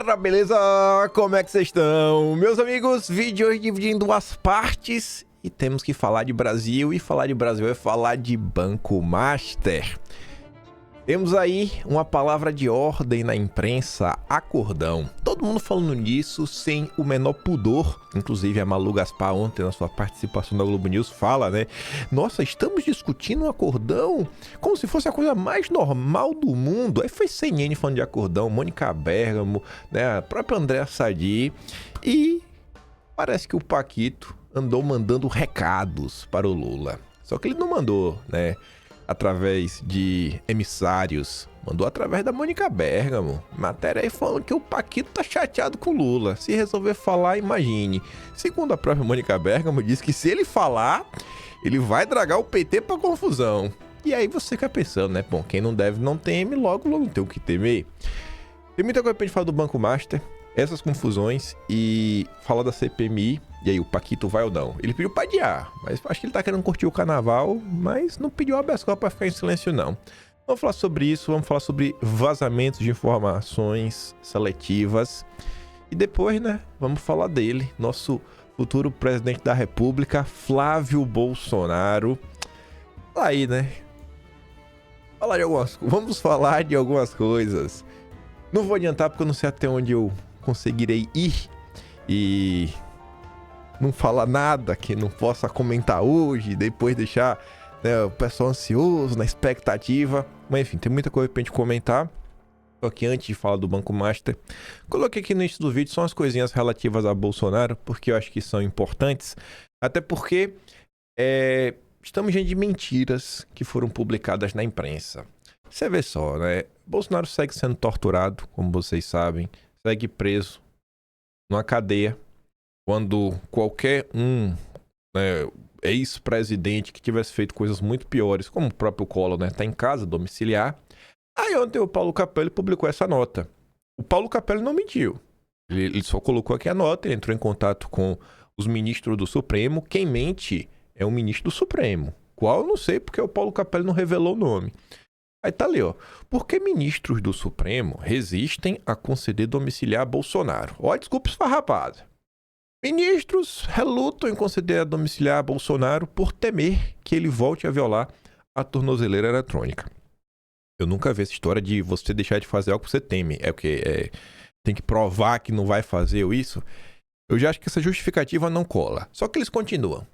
Galera, beleza? Como é que vocês estão? Meus amigos, vídeo hoje dividido em duas partes e temos que falar de Brasil, e falar de Brasil é falar de Banco Master. Temos aí uma palavra de ordem na imprensa, acordão. Todo mundo falando nisso sem o menor pudor. Inclusive a Malu Gaspar ontem na sua participação na Globo News fala, né? Nossa, estamos discutindo um acordão como se fosse a coisa mais normal do mundo. Aí foi CNN falando de acordão, Mônica Bergamo, né? A própria Andréa Sadi. E parece que o Paquito andou mandando recados para o Lula. Só que ele não mandou, né, através de emissários, mandou através da Mônica Bergamo. Matéria aí falando que o Paquito tá chateado com o Lula. Se resolver falar, imagine. Segundo a própria Mônica Bergamo, diz que se ele falar, ele vai dragar o PT pra confusão. E aí você fica pensando, né? Bom, quem não deve não teme, logo não tem o que temer. Tem muita coisa pra gente falar do Banco Master, essas confusões e falar da CPMI. E aí, o Paquito vai ou não? Ele pediu pra adiar, mas acho que ele tá querendo curtir o carnaval, mas não pediu habeas corpus pra ficar em silêncio, não. Vamos falar sobre isso, vamos falar sobre vazamentos de informações seletivas. E depois, né, vamos falar dele, nosso futuro presidente da República, Flávio Bolsonaro. Aí, né? Vamos falar de algumas coisas. Não vou adiantar porque eu não sei até onde eu conseguirei ir e não falar nada que não possa comentar hoje, depois deixar, né, o pessoal ansioso, na expectativa. Mas enfim, tem muita coisa pra gente comentar. Só que antes de falar do Banco Master, coloquei aqui no início do vídeo só umas coisinhas relativas a Bolsonaro, porque eu acho que são importantes. Até porque estamos diante de mentiras que foram publicadas na imprensa. Você vê só, né? Bolsonaro segue sendo torturado, como vocês sabem, segue preso numa cadeia. Quando qualquer né, ex-presidente que tivesse feito coisas muito piores, como o próprio Collor, né, tá em casa, domiciliar. Aí ontem o Paulo Capelli publicou essa nota. O Paulo Capelli não mentiu. Ele só colocou aqui a nota, ele entrou em contato com os ministros do Supremo. Quem mente é o ministro do Supremo. Qual eu não sei, porque o Paulo Capelli não revelou o nome. Aí tá ali, ó. Por que ministros do Supremo resistem a conceder domiciliar a Bolsonaro? Ó, desculpa esfarrapada. Ministros relutam em conceder a domiciliar a Bolsonaro por temer que ele volte a violar a tornozeleira eletrônica. Eu nunca vi essa história de você deixar de fazer algo que você teme. É porque tem que provar que não vai fazer ou isso. Eu já acho que essa justificativa não cola. Só que eles continuam.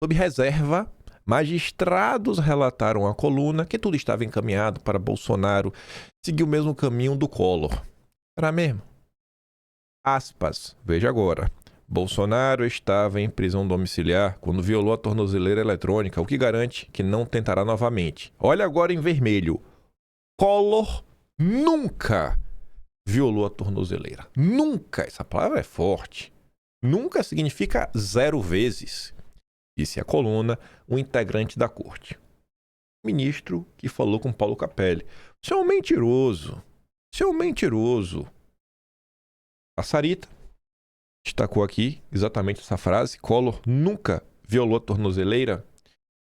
Sob reserva, magistrados relataram à coluna que tudo estava encaminhado para Bolsonaro seguir o mesmo caminho do Collor. Será mesmo? Aspas, veja agora. Bolsonaro estava em prisão domiciliar quando violou a tornozeleira eletrônica, o que garante que não tentará novamente. Olha agora em vermelho. Collor nunca violou a tornozeleira. Nunca. Essa palavra é forte. Nunca significa 0 vezes. Disse a coluna, um integrante da corte. Ministro que falou com Paulo Capelli. Você é um mentiroso. Você é um mentiroso. A Sarita destacou aqui exatamente essa frase. Collor nunca violou a tornozeleira.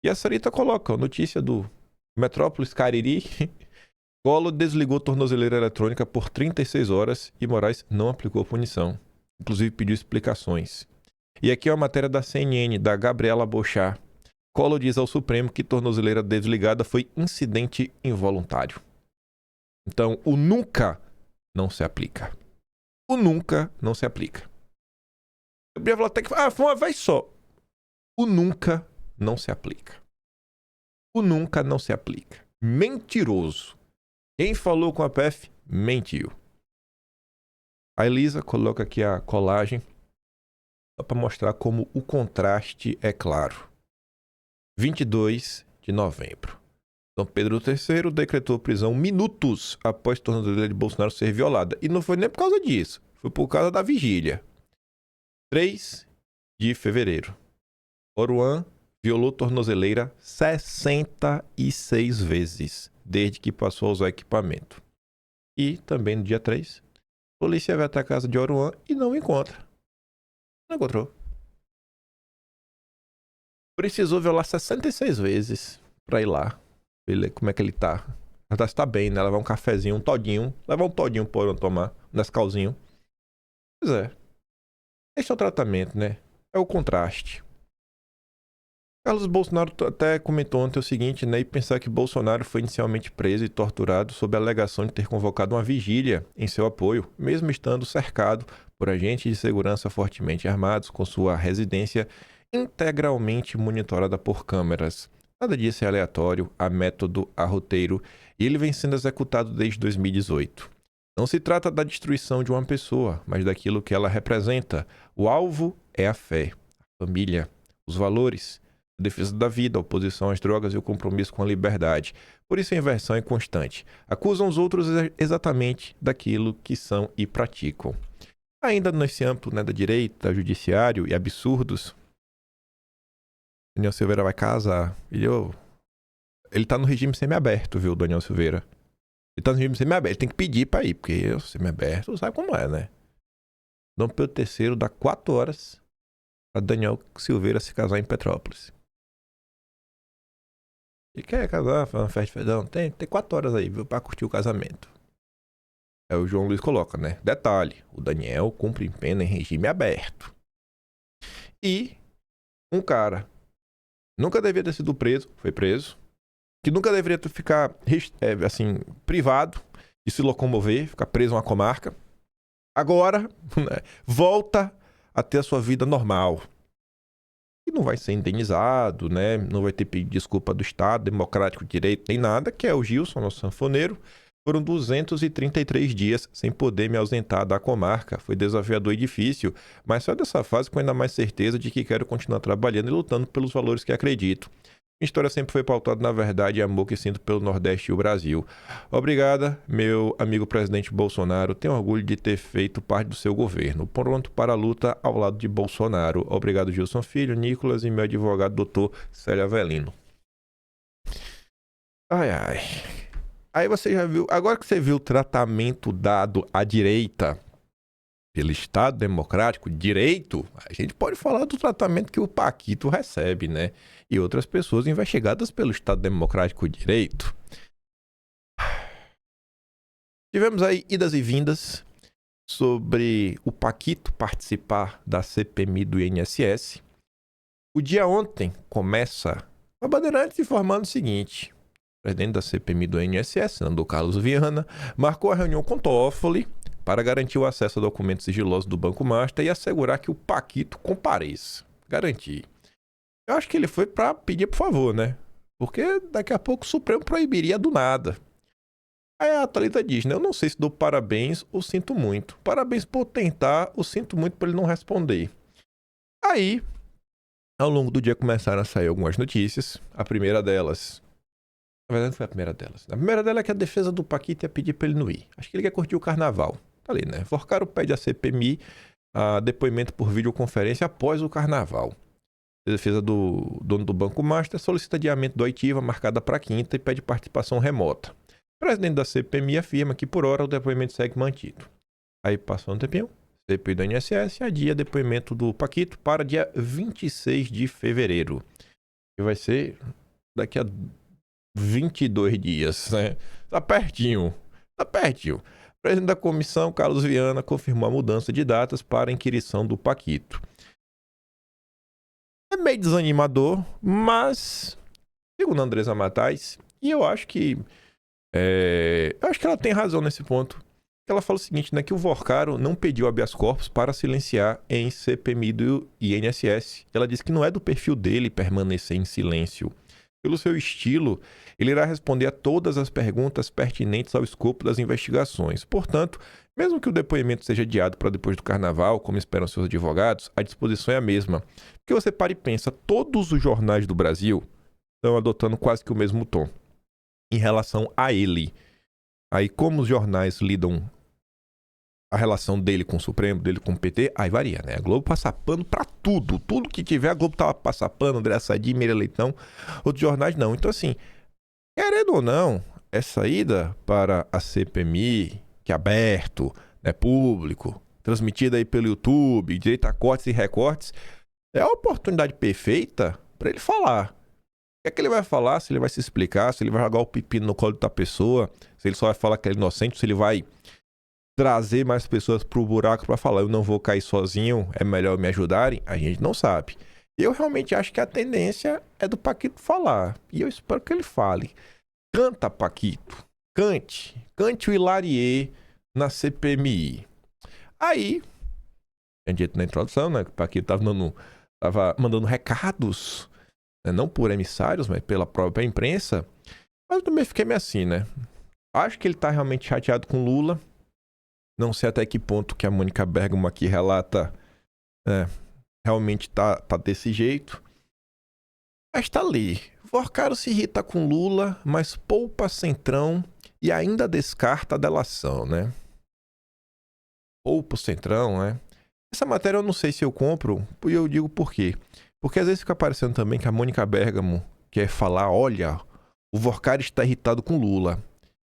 E a Sarita coloca a notícia do Metrópolis Cariri. Collor desligou a tornozeleira eletrônica por 36 horas e Moraes não aplicou punição. Inclusive pediu explicações. E aqui é uma matéria da CNN, da Gabriela Bochá. Collor diz ao Supremo que tornozeleira desligada foi incidente involuntário. Então, o nunca não se aplica. O nunca não se aplica. Eu ia até que foi uma vez só. O nunca não se aplica. O nunca não se aplica. Mentiroso. Quem falou com a PF, mentiu. A Elisa coloca aqui a colagem só para mostrar como o contraste é claro. 22 de novembro. Dom Pedro III decretou prisão minutos após a tornozeleira de Bolsonaro ser violada. E não foi nem por causa disso. Foi por causa da vigília. 3 de fevereiro. Oruan violou tornozeleira 66 vezes, desde que passou a usar equipamento. E também no dia 3, a polícia vai até a casa de Oruan e não encontra. Não encontrou. Precisou violar 66 vezes pra ir lá. Ver como é que ele tá. Ela tá bem, né? Levar um cafezinho, um todinho. Levar um todinho pro Oruan tomar. Um Nescauzinho. Pois é. Esse é o tratamento, né? É o contraste. Carlos Bolsonaro até comentou ontem o seguinte, né? E pensar que Bolsonaro foi inicialmente preso e torturado sob a alegação de ter convocado uma vigília em seu apoio, mesmo estando cercado por agentes de segurança fortemente armados, com sua residência integralmente monitorada por câmeras. Nada disso é aleatório, há método, há roteiro, e ele vem sendo executado desde 2018. Não se trata da destruição de uma pessoa, mas daquilo que ela representa. O alvo é a fé, a família, os valores, a defesa da vida, a oposição às drogas e o compromisso com a liberdade. Por isso a inversão é constante. Acusam os outros exatamente daquilo que são e praticam. Ainda nesse âmbito, né, da direita, judiciário e absurdos, Daniel Silveira vai casar. Ele tá no regime semiaberto, viu, Daniel Silveira? Ele tá no regime semiaberto. Ele tem que pedir pra ir, porque o semiaberto sabe como é, né? Dom Pedro III dá 4 horas pra Daniel Silveira se casar em Petrópolis. Ele quer casar, fazer uma festa de fedão? Tem 4 horas aí, viu, pra curtir o casamento. Aí o João Luiz coloca, né? Detalhe, o Daniel cumpre pena em regime aberto. E um cara nunca deveria ter sido preso, foi preso, que nunca deveria ficar, assim, privado de se locomover, ficar preso a uma comarca, agora, né, volta a ter a sua vida normal. E não vai ser indenizado, né? Não vai ter pedido desculpa do Estado Democrático de Direito, nem nada, que é o Gilson, nosso sanfoneiro. Foram 233 dias sem poder me ausentar da comarca. Foi desafiador e difícil, mas só dessa fase com ainda mais certeza de que quero continuar trabalhando e lutando pelos valores que acredito. Minha história sempre foi pautada na verdade e amor que sinto pelo Nordeste e o Brasil. Obrigada, meu amigo presidente Bolsonaro. Tenho orgulho de ter feito parte do seu governo. Pronto para a luta ao lado de Bolsonaro. Obrigado, Gilson Filho, Nicolas e meu advogado, doutor Célio Avelino. Ai, ai. Aí você já viu... Agora que você viu o tratamento dado à direita pelo Estado Democrático de Direito, a gente pode falar do tratamento que o Paquito recebe, né? E outras pessoas investigadas pelo Estado Democrático de Direito. Tivemos aí idas e vindas sobre o Paquito participar da CPMI do INSS. O dia ontem começa a Bandeirantes informando o seguinte: o presidente da CPMI do INSS, senador Carlos Viana, marcou a reunião com Toffoli para garantir o acesso a documentos sigilosos do Banco Master e assegurar que o Paquito compareça. Garantir. Eu acho que ele foi para pedir por favor, né? Porque daqui a pouco o Supremo proibiria do nada. Aí a Thalita diz, né? Eu não sei se dou parabéns ou sinto muito. Parabéns por tentar, ou sinto muito por ele não responder. Aí, ao longo do dia começaram a sair algumas notícias. A primeira delas... Na verdade não foi a primeira delas. A primeira delas é que a defesa do Paquito ia pedir pra ele não ir. Acho que ele quer curtir o carnaval. Tá ali, né? Forcaro pede a CPMI a depoimento por videoconferência após o carnaval. A defesa do dono do Banco Master solicita adiamento da oitiva marcada para quinta e pede participação remota. O presidente da CPMI afirma que por hora o depoimento segue mantido. Aí passou um tempinho, CPI do INSS adia depoimento do Paquito para dia 26 de fevereiro. Que vai ser daqui a 22 dias, né? Tá pertinho. O presidente da comissão, Carlos Viana, confirmou a mudança de datas para a inquirição do Paquito. É meio desanimador, mas, segundo a Andressa Matais, e eu acho que ela tem razão nesse ponto. Ela fala o seguinte, né, que o Forcaro não pediu habeas corpus para silenciar em CPMI do INSS. Ela disse que não é do perfil dele permanecer em silêncio. Pelo seu estilo, ele irá responder a todas as perguntas pertinentes ao escopo das investigações. Portanto, mesmo que o depoimento seja adiado para depois do carnaval, como esperam seus advogados, a disposição é a mesma. Porque você para e pensa, todos os jornais do Brasil estão adotando quase que o mesmo tom em relação a ele. Aí, como os jornais lidam a relação dele com o Supremo, dele com o PT, aí varia, né? A Globo passa pano pra tudo. Tudo que tiver, a Globo tava passando pano, André Sadi, Mira Leitão. Outros jornais não. Então, assim, querendo ou não, essa ida para a CPMI, que é aberto, né, público, transmitida aí pelo YouTube, direito a cortes e recortes, é a oportunidade perfeita para ele falar. O que é que ele vai falar? Se ele vai se explicar, se ele vai jogar o pepino no colo da pessoa, se ele só vai falar que é inocente, se ele vai trazer mais pessoas pro buraco para falar, eu não vou cair sozinho, é melhor me ajudarem, a gente não sabe. Eu realmente acho que a tendência é do Paquito falar. E eu espero que ele fale. Canta, Paquito. Cante. Cante o Hilarie na CPMI. Aí, tinha dito na introdução, né? Que o Paquito tava mandando recados, né, não por emissários, mas pela própria imprensa. Mas eu também fiquei meio assim, né? Acho que ele tá realmente chateado com Lula. Não sei até que ponto que a Mônica Bergamo aqui relata, realmente tá desse jeito. Mas tá ali. Vorcaro se irrita com Lula, mas poupa Centrão e ainda descarta a delação, né? Poupa o Centrão, né? Essa matéria eu não sei se eu compro, e eu digo por quê. Porque às vezes fica parecendo também que a Mônica Bergamo quer falar, olha, o Vorcaro está irritado com Lula.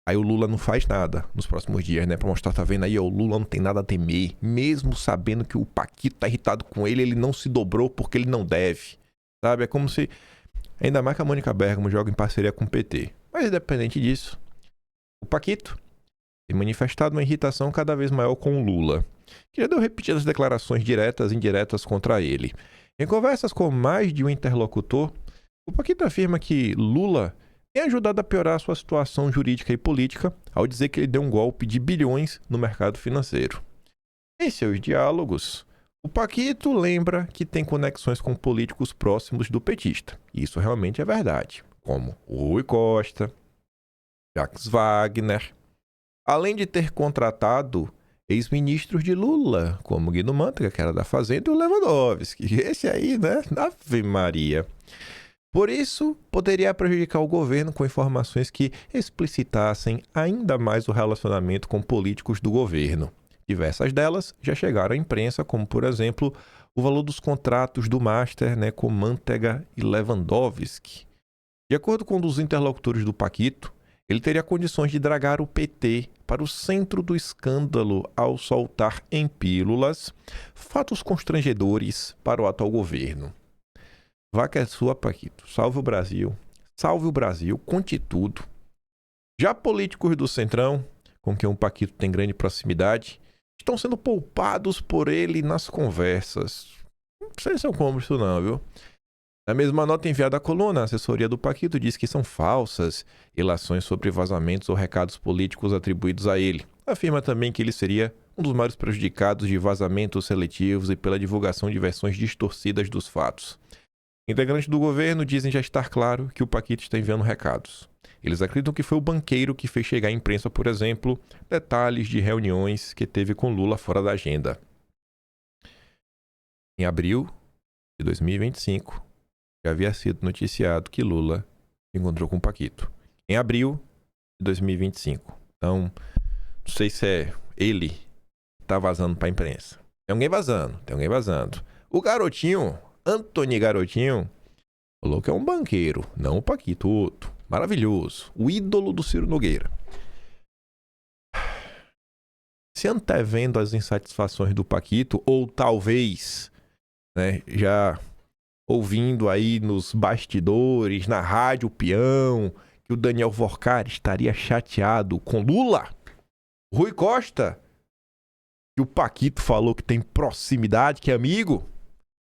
Aí o Lula não faz nada nos próximos dias, né? Pra mostrar, tá vendo aí, ó, o Lula não tem nada a temer. Mesmo sabendo que o Paquito tá irritado com ele não se dobrou porque ele não deve. Sabe? É como se... Ainda mais que a Mônica Bergamo joga em parceria com o PT. Mas independente disso, o Paquito tem manifestado uma irritação cada vez maior com o Lula, que já deu repetidas declarações diretas e indiretas contra ele. Em conversas com mais de um interlocutor, o Paquito afirma que Lula tem ajudado a piorar sua situação jurídica e política ao dizer que ele deu um golpe de bilhões no mercado financeiro. Em seus diálogos, o Paquito lembra que tem conexões com políticos próximos do petista. Isso realmente é verdade, como o Rui Costa, Jacques Wagner, além de ter contratado ex-ministros de Lula, como Guido Mantega, que era da Fazenda, e o Lewandowski. Esse aí, né? Ave Maria. Por isso, poderia prejudicar o governo com informações que explicitassem ainda mais o relacionamento com políticos do governo. Diversas delas já chegaram à imprensa, como, por exemplo, o valor dos contratos do Master, né, com Mantega e Lewandowski. De acordo com um dos interlocutores do Paquito, ele teria condições de dragar o PT para o centro do escândalo ao soltar em pílulas fatos constrangedores para o atual governo. Vaca é sua, Paquito. Salve o Brasil, conte tudo. Já políticos do Centrão, com quem o Paquito tem grande proximidade, estão sendo poupados por ele nas conversas. Não sei se eu compro isso não, viu? Na mesma nota enviada à coluna, a assessoria do Paquito diz que são falsas relações sobre vazamentos ou recados políticos atribuídos a ele. Afirma também que ele seria um dos maiores prejudicados de vazamentos seletivos e pela divulgação de versões distorcidas dos fatos. Integrantes do governo dizem já estar claro que o Paquito está enviando recados. Eles acreditam que foi o banqueiro que fez chegar à imprensa, por exemplo, detalhes de reuniões que teve com Lula fora da agenda. Em abril de 2025, já havia sido noticiado que Lula se encontrou com o Paquito. Em abril de 2025. Então, não sei se é ele que está vazando para a imprensa. Tem alguém vazando. O garotinho, Antony Garotinho, falou que é um banqueiro, não o Paquito, outro. Maravilhoso. O ídolo do Ciro Nogueira. Se antevendo as insatisfações do Paquito, ou talvez, né, já ouvindo aí nos bastidores, na Rádio Peão, que o Daniel Vorcari estaria chateado com Lula, Rui Costa, que o Paquito falou que tem proximidade, que é amigo,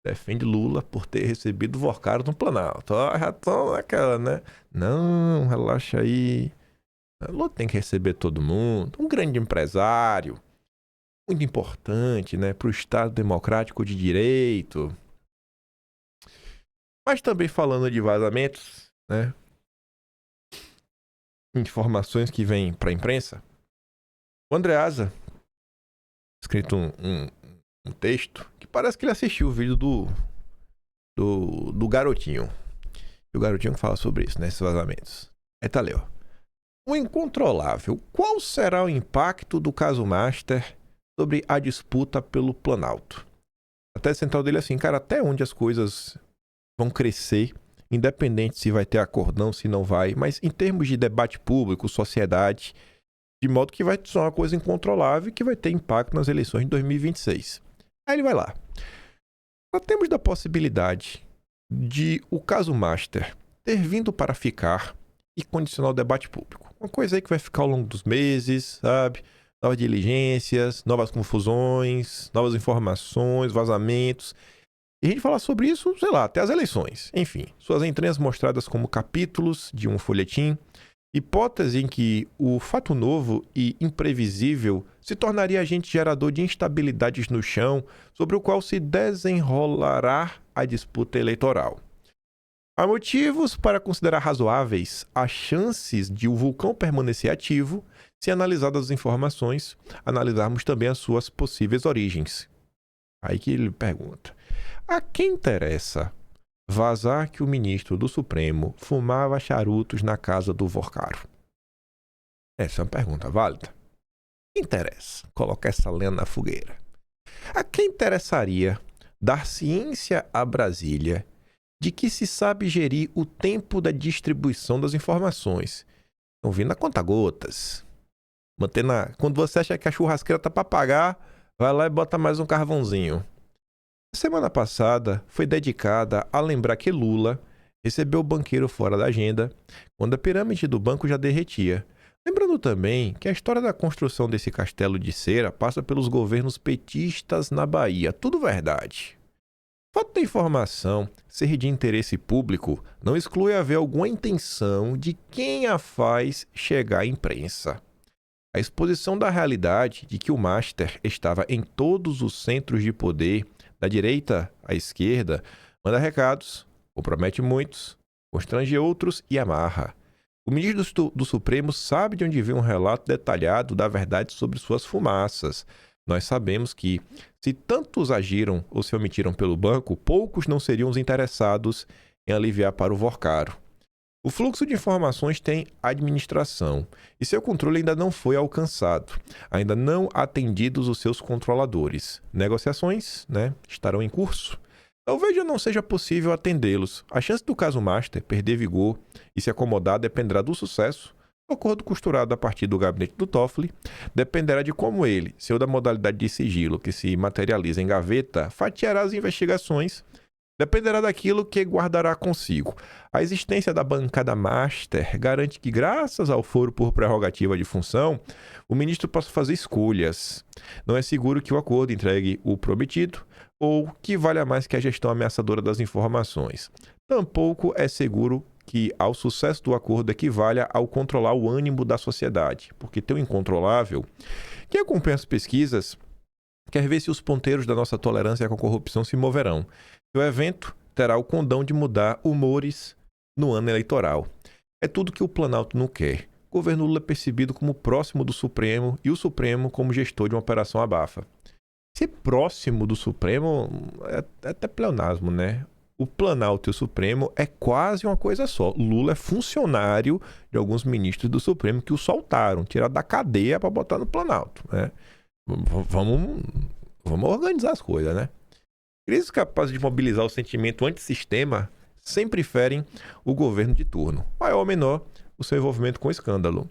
defende Lula por ter recebido o Vorcari no Planalto. Já estão naquela, né? Não, relaxa aí. Lula tem que receber todo mundo. Um grande empresário. Muito importante, né? Para o Estado Democrático de Direito. Mas também falando de vazamentos, né? Informações que vêm para a imprensa. O Andreasa, escrito um texto que parece que ele assistiu o vídeo do garotinho. E o garotinho que fala sobre isso, né? Esses vazamentos. Aí tá ali, ó. O incontrolável. Qual será o impacto do caso Master sobre a disputa pelo Planalto? A tese central dele é assim, cara, até onde as coisas vão crescer, independente se vai ter acordão, se não vai, mas em termos de debate público, sociedade, de modo que vai ser uma coisa incontrolável e que vai ter impacto nas eleições de 2026. Aí ele vai lá. Nós temos da possibilidade de o caso Master ter vindo para ficar e condicionar o debate público. Uma coisa aí que vai ficar ao longo dos meses, sabe? novas diligências, novas confusões, novas informações, vazamentos. E a gente fala sobre isso, sei lá, até as eleições. Enfim, suas entranhas mostradas como capítulos de um folhetim, hipótese em que o fato novo e imprevisível se tornaria agente gerador de instabilidades no chão sobre o qual se desenrolará a disputa eleitoral. Há motivos para considerar razoáveis as chances de o vulcão permanecer ativo se analisadas as informações, analisarmos também as suas possíveis origens. Aí que ele pergunta: a quem interessa vazar que o ministro do Supremo fumava charutos na casa do Vorcaro? Essa é uma pergunta válida. Quem interessa colocar essa lenha na fogueira? A quem interessaria dar ciência a Brasília de que se sabe gerir o tempo da distribuição das informações? Estão vindo a conta-gotas. Quando você acha que a churrasqueira tá para pagar, vai lá e bota mais um carvãozinho. A semana passada foi dedicada a lembrar que Lula recebeu o banqueiro fora da agenda quando a pirâmide do banco já derretia. Lembrando também que a história da construção desse castelo de cera passa pelos governos petistas na Bahia. Tudo verdade. O fato da informação ser de interesse público não exclui haver alguma intenção de quem a faz chegar à imprensa. A exposição da realidade de que o Master estava em todos os centros de poder, da direita à esquerda, manda recados, compromete muitos, constrange outros e amarra. O ministro do Supremo sabe de onde vem um relato detalhado da verdade sobre suas fumaças. Nós sabemos que, se tantos agiram ou se omitiram pelo banco, poucos não seriam os interessados em aliviar para o Vorcaro. O fluxo de informações tem administração e seu controle ainda não foi alcançado, ainda não atendidos os seus controladores. Negociações, estarão em curso. Talvez já não seja possível atendê-los. A chance do caso Master perder vigor e se acomodar dependerá do sucesso. O acordo costurado a partir do gabinete do Toffoli dependerá de como ele, seu da modalidade de sigilo que se materializa em gaveta, fatiará as investigações. Dependerá daquilo que guardará consigo. A existência da bancada Master garante que, graças ao foro por prerrogativa de função, o ministro possa fazer escolhas. Não é seguro que o acordo entregue o prometido ou que valha mais que a gestão ameaçadora das informações. Tampouco é seguro que ao sucesso do acordo equivalha ao controlar o ânimo da sociedade, porque tem o incontrolável. Quem acompanha as pesquisas quer ver se os ponteiros da nossa tolerância com a corrupção se moverão. O evento terá o condão de mudar humores no ano eleitoral. É tudo que o Planalto não quer. O governo Lula é percebido como próximo do Supremo e o Supremo como gestor de uma operação abafa. Ser próximo do Supremo é até pleonasmo, né? O Planalto e o Supremo é quase uma coisa só. Lula é funcionário de alguns ministros do Supremo que o soltaram, tiraram da cadeia para botar no Planalto, né? Vamos organizar as coisas, né? Crises capazes de mobilizar o sentimento antissistema sempre ferem o governo de turno, maior ou menor o seu envolvimento com o escândalo.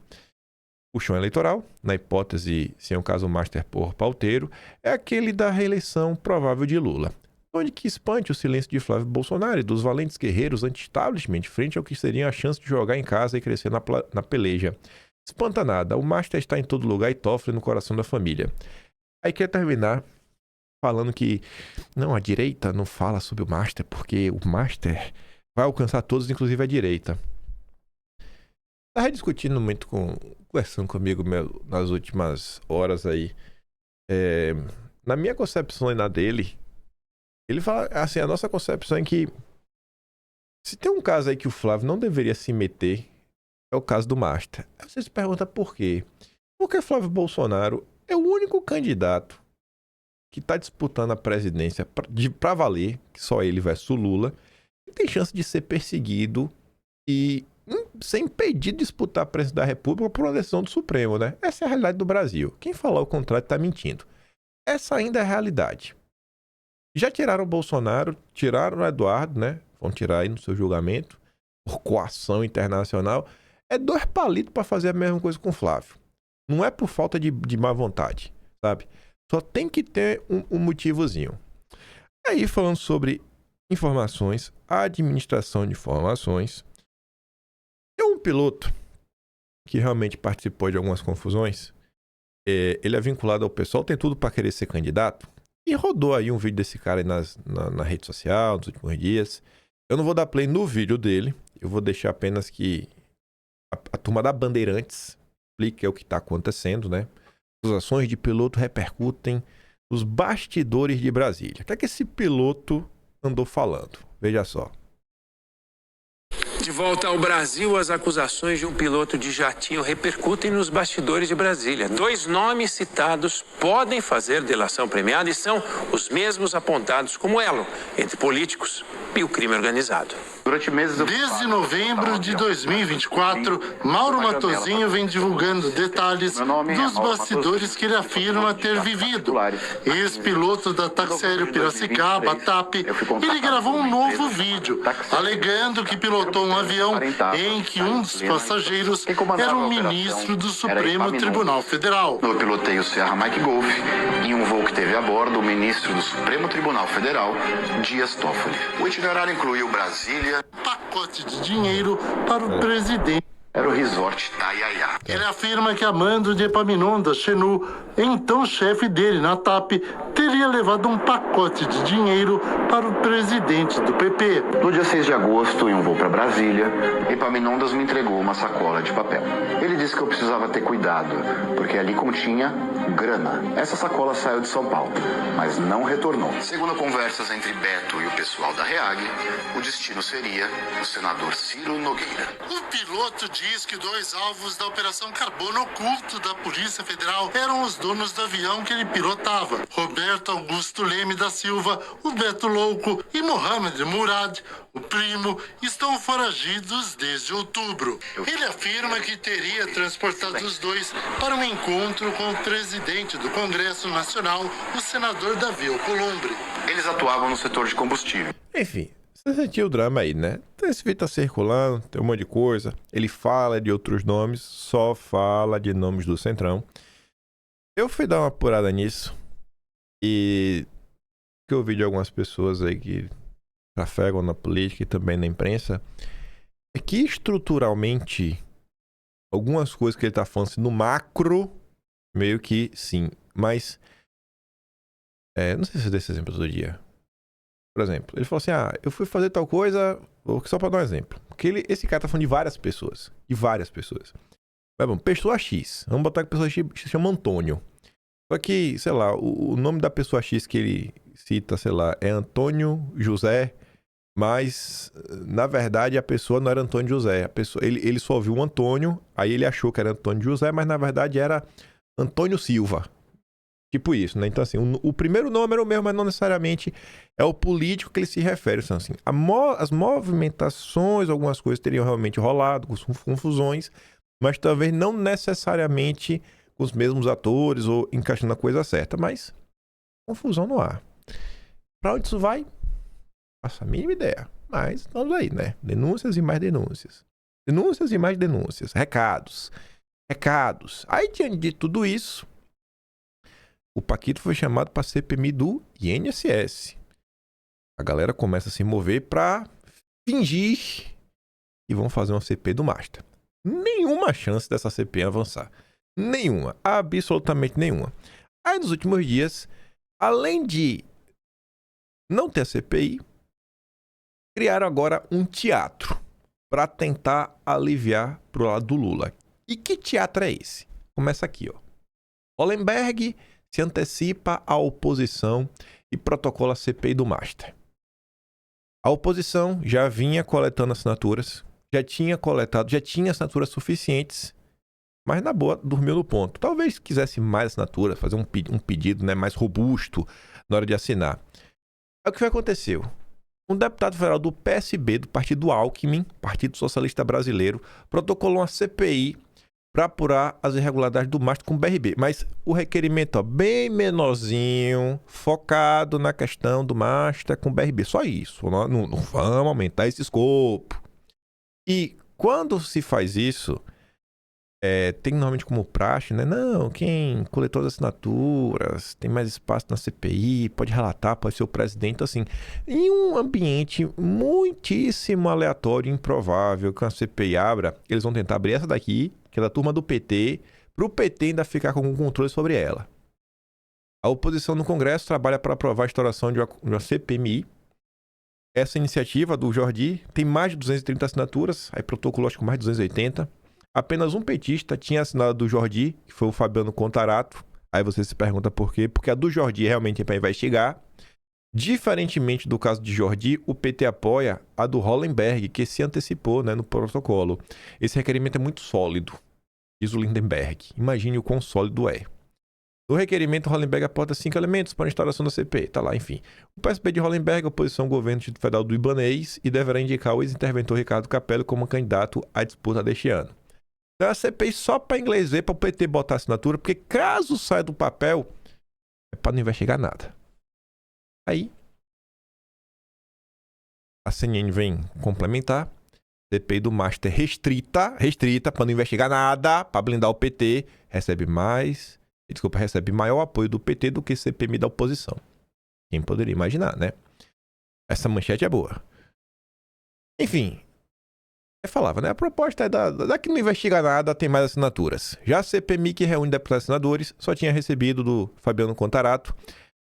O chão eleitoral, na hipótese sem o caso Master por pauteiro, é aquele da reeleição provável de Lula, onde que espante o silêncio de Flávio Bolsonaro e dos valentes guerreiros anti-establishment frente ao que seria a chance de jogar em casa e crescer na peleja. Espanta nada, o Master está em todo lugar e Toffoli no coração da família. Aí quer terminar falando que não, a direita não fala sobre o Master porque o Master vai alcançar todos, inclusive a direita. Estava discutindo muito conversando comigo nas últimas horas aí. Na minha concepção e na dele, ele fala assim, a nossa concepção é que se tem um caso aí que o Flávio não deveria se meter, é o caso do Master. Aí você se pergunta por quê? Porque Flávio Bolsonaro é o único candidato que está disputando a presidência para valer, que só ele versus Lula, e tem chance de ser perseguido e ser impedido de disputar a presidência da República por uma decisão do Supremo, né? Essa é a realidade do Brasil. Quem falar o contrário está mentindo. Essa ainda é a realidade. Já tiraram o Bolsonaro, tiraram o Eduardo, né? Vão tirar aí no seu julgamento, por coação internacional. É 2 palitos para fazer a mesma coisa com o Flávio. Não é por falta de má vontade, sabe? Só tem que ter um motivozinho. Aí, falando sobre informações, administração de informações, tem um piloto que realmente participou de algumas confusões Ele é vinculado ao pessoal, tem tudo para querer ser candidato. E rodou aí um vídeo desse cara aí na rede social nos últimos dias. Eu não vou dar play no vídeo dele. Eu vou deixar apenas que a turma da Bandeirantes explique o que está acontecendo, né? As ações de piloto repercutem nos bastidores de Brasília. O que é que esse piloto andou falando? Veja só. De volta ao Brasil, as acusações de um piloto de jatinho repercutem nos bastidores de Brasília. 2 nomes citados podem fazer delação premiada e são os mesmos apontados como elo entre políticos e o crime organizado. Desde novembro de 2024, Mauro Matosinho vem divulgando detalhes dos bastidores que ele afirma ter vivido. Ex-piloto da Táxi Aéreo Piracicaba, TAP, ele gravou um novo vídeo, alegando que pilotou um avião em que um dos passageiros era um ministro do Supremo Tribunal Federal. Eu pilotei o Sierra Mike Golf em um voo que teve a bordo o ministro do Supremo Tribunal Federal, Dias Toffoli. O itinerário incluiu Brasília, pacote de dinheiro para o presidente. Era o resort Taiaiá. Ele afirma que Amando de Epaminondas Chenu, então chefe dele na TAP, teria levado um pacote de dinheiro para o presidente do PP. No dia 6 de agosto, em um voo para Brasília, Epaminondas me entregou uma sacola de papel. Ele disse que eu precisava ter cuidado, porque ali continha grana. Essa sacola saiu de São Paulo, mas não retornou. Segundo conversas entre Beto e o pessoal da REAG, o destino seria o senador Ciro Nogueira. O piloto diz que 2 alvos da Operação Carbono Oculto da Polícia Federal eram os donos do avião que ele pilotava. Roberto Augusto Leme da Silva, o Beto Louco e Mohamed Murad, o primo, estão foragidos desde outubro. Ele afirma que teria transportado os dois para um encontro com o presidente do Congresso Nacional, o senador Davi Alcolumbre. Eles atuavam no setor de combustível. Enfim, você sentiu o drama aí, né? Então esse vídeo tá circulando, tem um monte de coisa. Ele fala de outros nomes, só fala de nomes do Centrão. Eu fui dar uma apurada nisso e que eu ouvi de algumas pessoas aí que trafegam na política e também na imprensa, é que estruturalmente algumas coisas que ele tá falando assim, no macro, meio que sim, mas não sei se eu dei esse exemplo todo dia. Por exemplo, ele falou assim, eu fui fazer tal coisa, só pra dar um exemplo, porque esse cara tá falando de várias pessoas, mas bom, pessoa X, vamos botar que a pessoa X se chama Antônio. Só que, sei lá, o nome da pessoa X que ele cita, sei lá, é Antônio José, mas na verdade a pessoa não era Antônio José. Ele só ouviu o Antônio, aí ele achou que era Antônio José, mas na verdade era Antônio Silva. Tipo isso, né? Então assim, o primeiro nome era o mesmo, mas não necessariamente é o político que ele se refere. Então assim, as movimentações, algumas coisas teriam realmente rolado, com confusões, mas talvez não necessariamente com os mesmos atores ou encaixando a coisa certa, mas confusão no ar. Pra onde isso vai? Faço a mínima ideia, mas estamos aí, né? Denúncias e mais denúncias. Denúncias e mais denúncias. Recados. Aí, diante de tudo isso, o Paquito foi chamado para a CPMI do INSS. A galera começa a se mover para fingir que vão fazer uma CPI do Master. Nenhuma chance dessa CPI avançar. Nenhuma. Absolutamente nenhuma. Aí, nos últimos dias, além de não ter a CPI, criaram agora um teatro para tentar aliviar pro lado do Lula. E que teatro é esse? Começa aqui, ó. Hollenberg se antecipa à oposição e protocola a CPI do Master. A oposição já vinha coletando assinaturas, já tinha assinaturas suficientes, mas na boa, dormiu no ponto. Talvez quisesse mais assinaturas, fazer um pedido, né, mais robusto na hora de assinar. Aí o que aconteceu? Um deputado federal do PSB, do Partido Alckmin, Partido Socialista Brasileiro, protocolou uma CPI para apurar as irregularidades do Master com o BRB. Mas o requerimento, bem menorzinho, focado na questão do Master com o BRB. Só isso. Não vamos aumentar esse escopo. E quando se faz isso, tem normalmente como praxe, né? Não, quem coletou as assinaturas, tem mais espaço na CPI, pode relatar, pode ser o presidente. Então, assim, em um ambiente muitíssimo aleatório e improvável que a CPI abra, eles vão tentar abrir essa daqui, que é da turma do PT, para o PT ainda ficar com algum controle sobre ela. A oposição no Congresso trabalha para aprovar a instauração de uma CPMI. Essa iniciativa do Jordi tem mais de 230 assinaturas, aí protocolou acho que mais de 280. Apenas um petista tinha assinado do Jordi, que foi o Fabiano Contarato. Aí você se pergunta por quê? Porque a do Jordi realmente é para investigar. Diferentemente do caso de Jordi, o PT apoia a do Hollenberg, que se antecipou, né, no protocolo. Esse requerimento é muito sólido, diz o Lindenberg. Imagine o quão sólido é. No requerimento, Hollenberg aporta 5 elementos para a instauração da CPI. Tá lá, enfim. O PSB de Hollenberg oposição ao governo do Distrito Federal do Ibanez e deverá indicar o ex-interventor Ricardo Capello como candidato à disputa deste ano. Então a CPI só para inglês ver, para o PT botar assinatura, porque caso saia do papel, é para não investigar nada. Aí, a CNN vem complementar. CPI do Master restrita para não investigar nada, para blindar o PT, recebe maior apoio do PT do que CPMI da oposição. Quem poderia imaginar, né? Essa manchete é boa. Enfim, eu falava, né? A proposta é da que não investiga nada, tem mais assinaturas. Já a CPMI, que reúne deputados e senadores, só tinha recebido do Fabiano Contarato.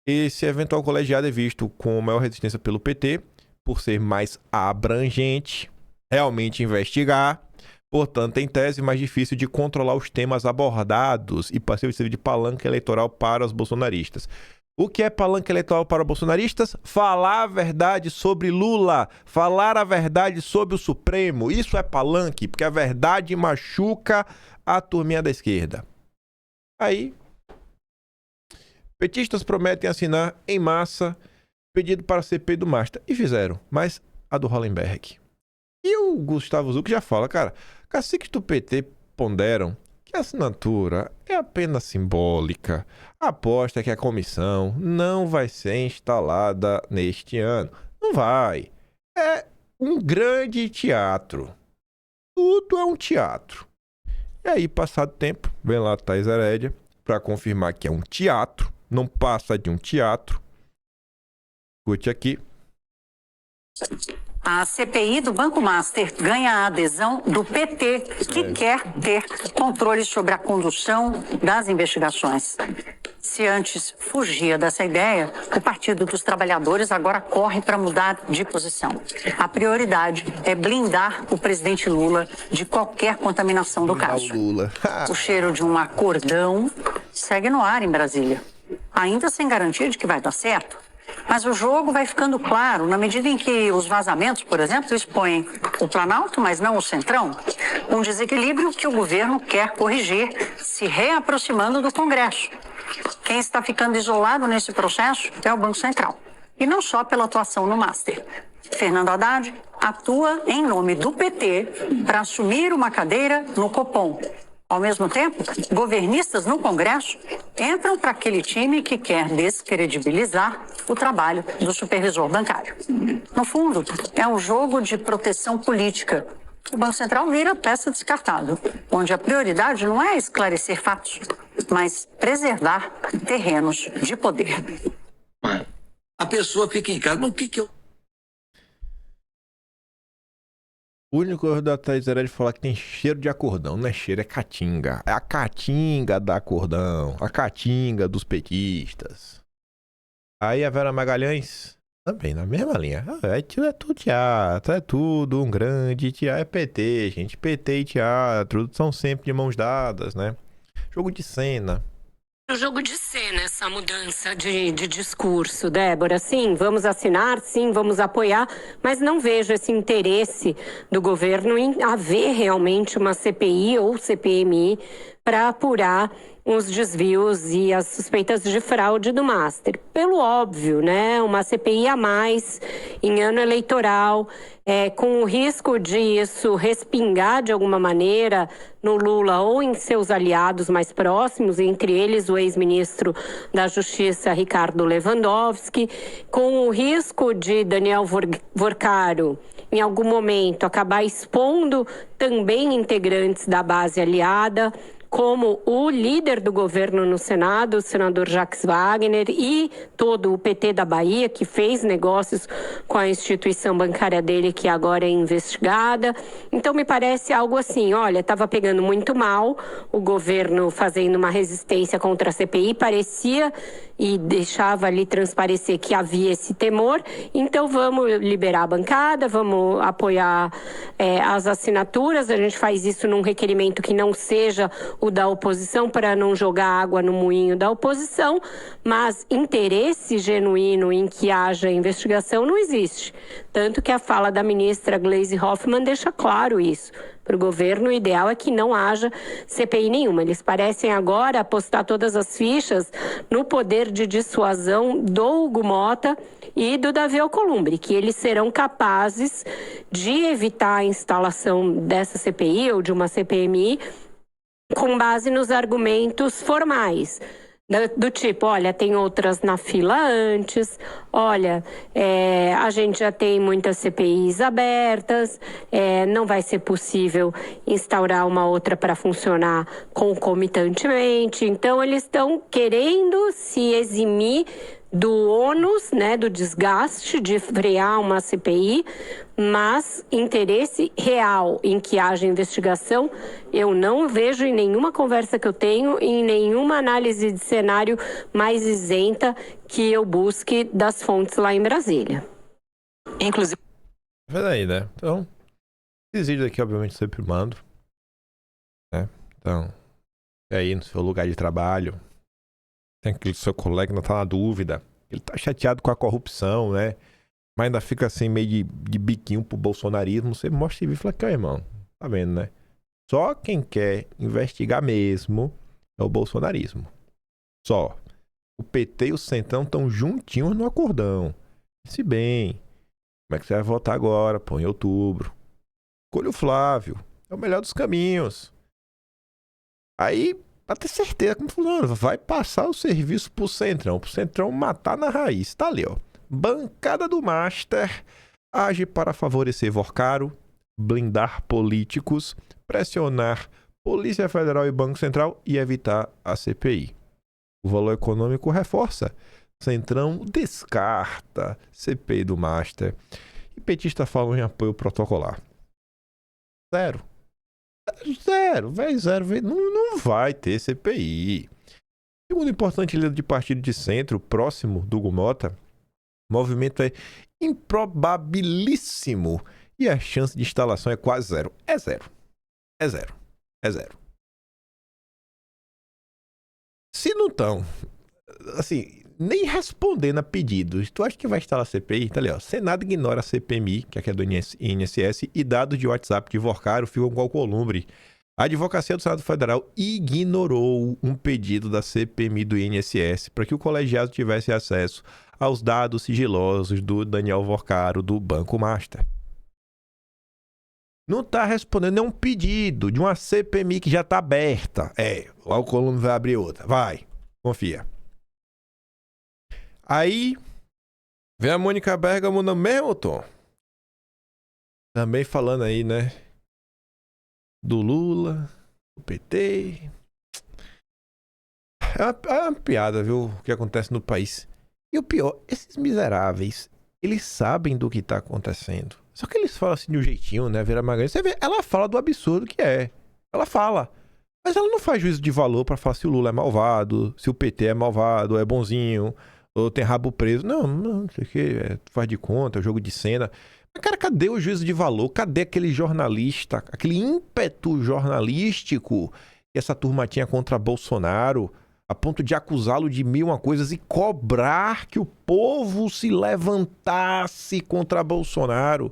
Esse eventual colegiado é visto com maior resistência pelo PT, por ser mais abrangente, realmente investigar. Portanto, em tese, mais difícil de controlar os temas abordados e passível de servir de palanca eleitoral para os bolsonaristas. O que é palanca eleitoral para os bolsonaristas? Falar a verdade sobre Lula, falar a verdade sobre o Supremo. Isso é palanque, porque a verdade machuca a turminha da esquerda. Aí, petistas prometem assinar em massa pedido para a CPI do Master. E fizeram, mas a do Hollenberg. E o Gustavo Zucchi já fala, cara, caciques do PT ponderam que a assinatura é apenas simbólica. A aposta é que a comissão não vai ser instalada neste ano. Não vai. É um grande teatro. Tudo é um teatro. E aí, passado tempo, vem lá a Thaís Herédia para confirmar que é um teatro. Não passa de um teatro. Escute aqui. A CPI do Banco Master ganha a adesão do PT, que quer ter controle sobre a condução das investigações. Se antes fugia dessa ideia, o Partido dos Trabalhadores agora corre para mudar de posição. A prioridade é blindar o presidente Lula de qualquer contaminação do caso. O cheiro de um acordão segue no ar em Brasília, ainda sem garantia de que vai dar certo. Mas o jogo vai ficando claro na medida em que os vazamentos, por exemplo, expõem o Planalto, mas não o Centrão, um desequilíbrio que o governo quer corrigir, se reaproximando do Congresso. Quem está ficando isolado nesse processo é o Banco Central. E não só pela atuação no Master. Fernando Haddad atua em nome do PT para assumir uma cadeira no Copom. Ao mesmo tempo, governistas no Congresso entram para aquele time que quer descredibilizar o trabalho do supervisor bancário. No fundo, é um jogo de proteção política. O Banco Central vira peça descartável, onde a prioridade não é esclarecer fatos, mas preservar terrenos de poder. A pessoa fica em casa, mas o que eu... O único erro da Thaís era de falar que tem cheiro de acordão. Não é cheiro, é caatinga. É a caatinga da acordão. A caatinga dos petistas. Aí a Vera Magalhães, também na mesma linha. É tudo teatro, é tudo um grande teatro. É PT, gente. PT e teatro são sempre de mãos dadas, né? Jogo de cena. O jogo de cena, essa mudança de discurso, Débora. Sim, vamos assinar, sim, vamos apoiar, mas não vejo esse interesse do governo em haver realmente uma CPI ou CPMI para apurar os desvios e as suspeitas de fraude do Master. Pelo óbvio, né? Uma CPI a mais em ano eleitoral, com o risco de isso respingar de alguma maneira no Lula ou em seus aliados mais próximos, entre eles o ex-ministro da Justiça, Ricardo Lewandowski, com o risco de Daniel Vorcaro, em algum momento, acabar expondo também integrantes da base aliada, como o líder do governo no Senado, o senador Jacques Wagner, e todo o PT da Bahia, que fez negócios com a instituição bancária dele, que agora é investigada. Então, me parece algo assim, olha, estava pegando muito mal, o governo fazendo uma resistência contra a CPI, parecia e deixava ali transparecer que havia esse temor, então vamos liberar a bancada, vamos apoiar as assinaturas, a gente faz isso num requerimento que não seja o da oposição, para não jogar água no moinho da oposição, mas interesse genuíno em que haja investigação não existe. Tanto que a fala da ministra Gleisi Hoffmann deixa claro isso. Para o governo, o ideal é que não haja CPI nenhuma. Eles parecem agora apostar todas as fichas no poder de dissuasão do Hugo Mota e do Davi Alcolumbre, que eles serão capazes de evitar a instalação dessa CPI ou de uma CPMI com base nos argumentos formais. Do tipo, olha, tem outras na fila antes, olha, a gente já tem muitas CPIs abertas, não vai ser possível instaurar uma outra para funcionar concomitantemente. Então, eles estão querendo se eximir do ônus, né, do desgaste de frear uma CPI, mas interesse real em que haja investigação, eu não vejo em nenhuma conversa que eu tenho, em nenhuma análise de cenário mais isenta que eu busque das fontes lá em Brasília. Inclusive... Peraí, né? Então, esses vídeos aqui, obviamente, sempre mando, né? Então, aí no seu lugar de trabalho, tem aquele seu colega que ainda tá na dúvida, ele tá chateado com a corrupção, né? Mas ainda fica assim meio de biquinho pro bolsonarismo. Você mostra e vê e fala, irmão, tá vendo, né? Só quem quer investigar mesmo é o bolsonarismo. Só. O PT e o Centrão estão juntinhos no acordão. Se bem, como é que você vai votar agora? Pô, em outubro. Escolha o Flávio. É o melhor dos caminhos. Aí... pra ter certeza, como falando, vai passar o serviço pro Centrão matar na raiz. Tá ali, ó. Bancada do Master age para favorecer Vorcaro, blindar políticos, pressionar Polícia Federal e Banco Central e evitar a CPI. O valor econômico reforça. Centrão descarta CPI do Master. E petista falam em apoio protocolar. Zero. Não vai ter CPI. Segundo importante líder de partido de centro, próximo do Hugo Mota, o movimento é improbabilíssimo e a chance de instalação é quase zero. É zero. Se não estão, assim, nem respondendo a pedidos, tu acha que vai instalar a CPI? Tá ali, ó. Senado ignora a CPMI, que é do INSS, e dados de WhatsApp de Vorcaro ficam com Alcolumbre. A Advocacia do Senado Federal ignorou um pedido da CPMI do INSS para que o colegiado tivesse acesso aos dados sigilosos do Daniel Vorcaro do Banco Master. Não está respondendo nenhum pedido de uma CPMI que já está aberta. O Alcolumbre vai abrir outra. Vai, confia. Aí, vem a Mônica Bergamo no mesmo tom. Também falando aí, né? Do Lula, do PT. É uma piada, viu? O que acontece no país. E o pior, esses miseráveis, eles sabem do que tá acontecendo. Só que eles falam assim de um jeitinho, né? Vera Magalhães. Você vê, ela fala do absurdo que é. Ela fala. Mas ela não faz juízo de valor pra falar se o Lula é malvado, se o PT é malvado, ou é bonzinho, ou tem rabo preso. Não sei o que. Faz de conta, é jogo de cena. Mas, cara, cadê o juízo de valor? Cadê aquele jornalista, aquele ímpeto jornalístico que essa turma tinha contra Bolsonaro, a ponto de acusá-lo de mil uma coisas e cobrar que o povo se levantasse contra Bolsonaro?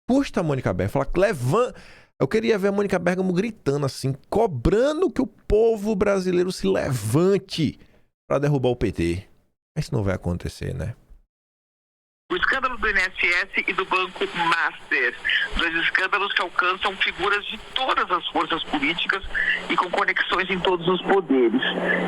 Custa a Mônica Bergamo falar, levanta. Eu queria ver a Mônica Bergamo gritando assim, cobrando que o povo brasileiro se levante para derrubar o PT. Mas isso não vai acontecer, né? O escândalo do INSS e do Banco Master. 2 escândalos que alcançam figuras de todas as forças políticas e com conexões em todos os poderes.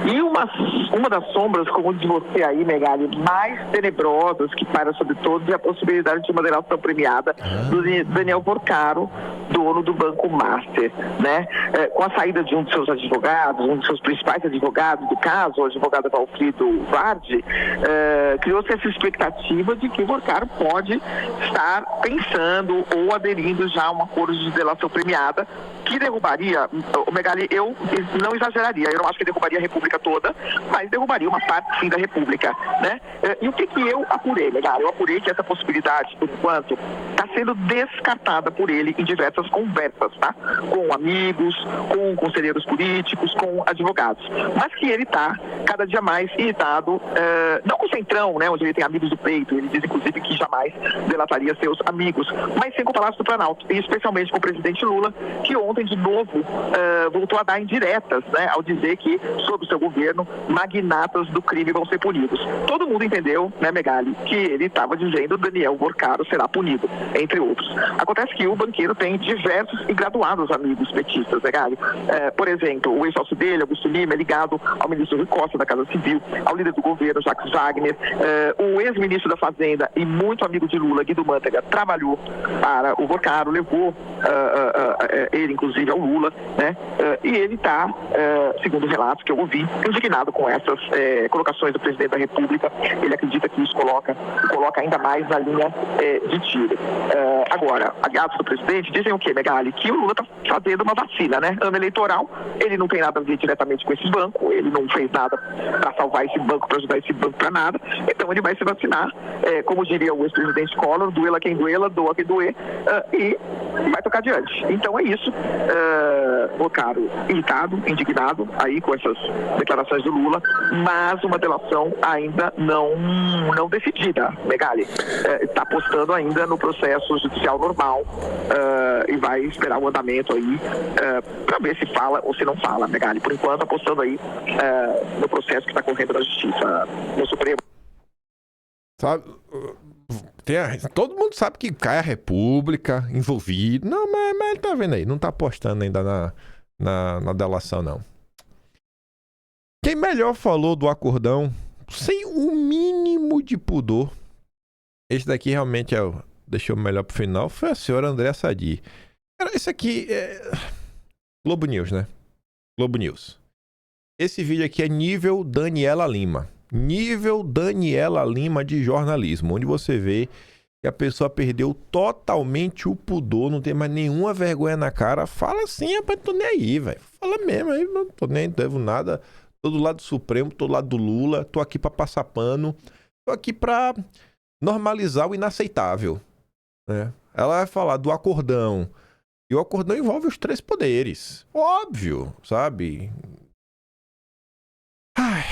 E uma das sombras, como diz você aí, Megali, mais tenebrosas que paira sobre todos é a possibilidade de uma delação premiada do Daniel Porcaro, dono do Banco Master, né? Com a saída de um dos seus advogados, um dos seus principais advogados do caso, o advogado Valfrido Vardi, criou-se essa expectativa de que o Porcaro pode estar pensando ou aderindo já a um acordo de delação premiada que derrubaria, o Megali, eu não exageraria, eu não acho que derrubaria a República toda, mas derrubaria uma parte sim da República, né? E o que eu apurei, Megali? Eu apurei que essa possibilidade, por enquanto, está sendo descartada por ele em diversas conversas, tá? Com amigos, com conselheiros políticos, com advogados, mas que ele está cada dia mais irritado, não com o Centrão, né, onde ele tem amigos do peito, ele diz inclusive que jamais delataria seus amigos, mas sim com o Palácio do Planalto, e especialmente com o presidente Lula, que ontem de novo voltou a dar indiretas, né, ao dizer que, sob o seu governo, magnatas do crime vão ser punidos. Todo mundo entendeu, né, Megali, que ele estava dizendo Daniel Porcaro será punido, entre outros. Acontece que o banqueiro tem diversos e graduados amigos petistas, Megali. Por exemplo, o ex-sócio dele, Augusto Lima, é ligado ao ministro Rui Costa da Casa Civil, ao líder do governo, Jacques Wagner, o ex-ministro da Fazenda e muito amigo de Lula, Guido Mantega, trabalhou para o Porcaro, levou ele, inclusive, ao Lula, né? E ele está, segundo relatos que eu ouvi, indignado com essas colocações do presidente da República. Ele acredita que isso coloca ainda mais na linha de tiro. Agora, aliados do presidente dizem o quê, Megali? Que o Lula está fazendo uma vacina, né? Ano eleitoral, ele não tem nada a ver diretamente com esse banco, ele não fez nada para salvar esse banco, para ajudar esse banco para nada, então ele vai se vacinar, como diria o ex-presidente Collor, duela quem duela, doa quem doer, e vai tocar adiante. Então é isso. Porcaro irritado, indignado aí com essas declarações do Lula, mas uma delação ainda não decidida, Megali. Está apostando ainda no processo judicial normal e vai esperar o andamento aí para ver se fala ou se não fala, Megali. Por enquanto, apostando aí no processo que está correndo na Justiça no Supremo. Sabe, todo mundo sabe que cai a República envolvido. Não, mas ele tá vendo aí, não tá apostando ainda na delação, não. Quem melhor falou do acordão, sem o mínimo de pudor, esse daqui realmente deixou melhor pro final, foi a senhora Andréa Sadi. Cara, isso aqui é Globo News, né? Globo News. Esse vídeo aqui é nível Daniela Lima. Nível Daniela Lima de jornalismo, onde você vê que a pessoa perdeu totalmente o pudor, não tem mais nenhuma vergonha na cara. Fala assim, rapaz, tô nem aí, velho. Fala mesmo aí, não tô nem, não devo nada. Tô do lado do Supremo, tô do lado do Lula, tô aqui pra passar pano, tô aqui pra normalizar o inaceitável, né? Ela vai falar do acordão, e o acordão envolve os 3 poderes. Óbvio, sabe? Ai,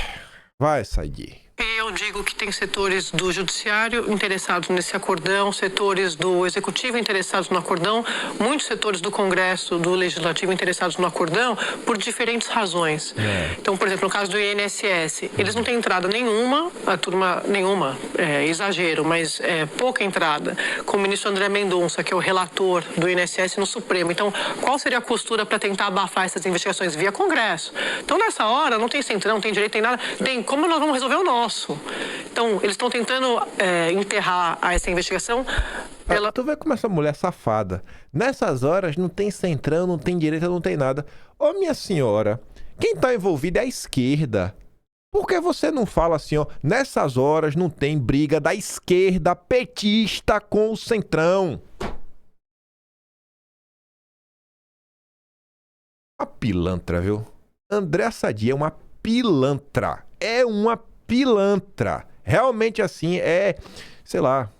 vai, Sadi. Eu digo que tem setores do judiciário interessados nesse acordão, setores do executivo interessados no acordão, muitos setores do Congresso, do Legislativo interessados no acordão por diferentes razões. Então, por exemplo, no caso do INSS, eles não têm entrada nenhuma, a turma nenhuma, exagero, mas pouca entrada, com o ministro André Mendonça, que é o relator do INSS no Supremo. Então, qual seria a costura para tentar abafar essas investigações via Congresso? Então, nessa hora, não tem centrão, não tem direito, tem nada, tem como nós vamos resolver o nosso. Então, eles estão tentando enterrar essa investigação pela... Tu vê como essa mulher safada. Nessas horas não tem centrão, não tem direita, não tem nada. Ô, minha senhora, quem tá envolvido é a esquerda. Por que você não fala assim, ó? Nessas horas não tem briga da esquerda petista com o centrão. Uma pilantra, viu? Andréa Sadi é uma pilantra. É uma pilantra. Realmente assim, sei lá.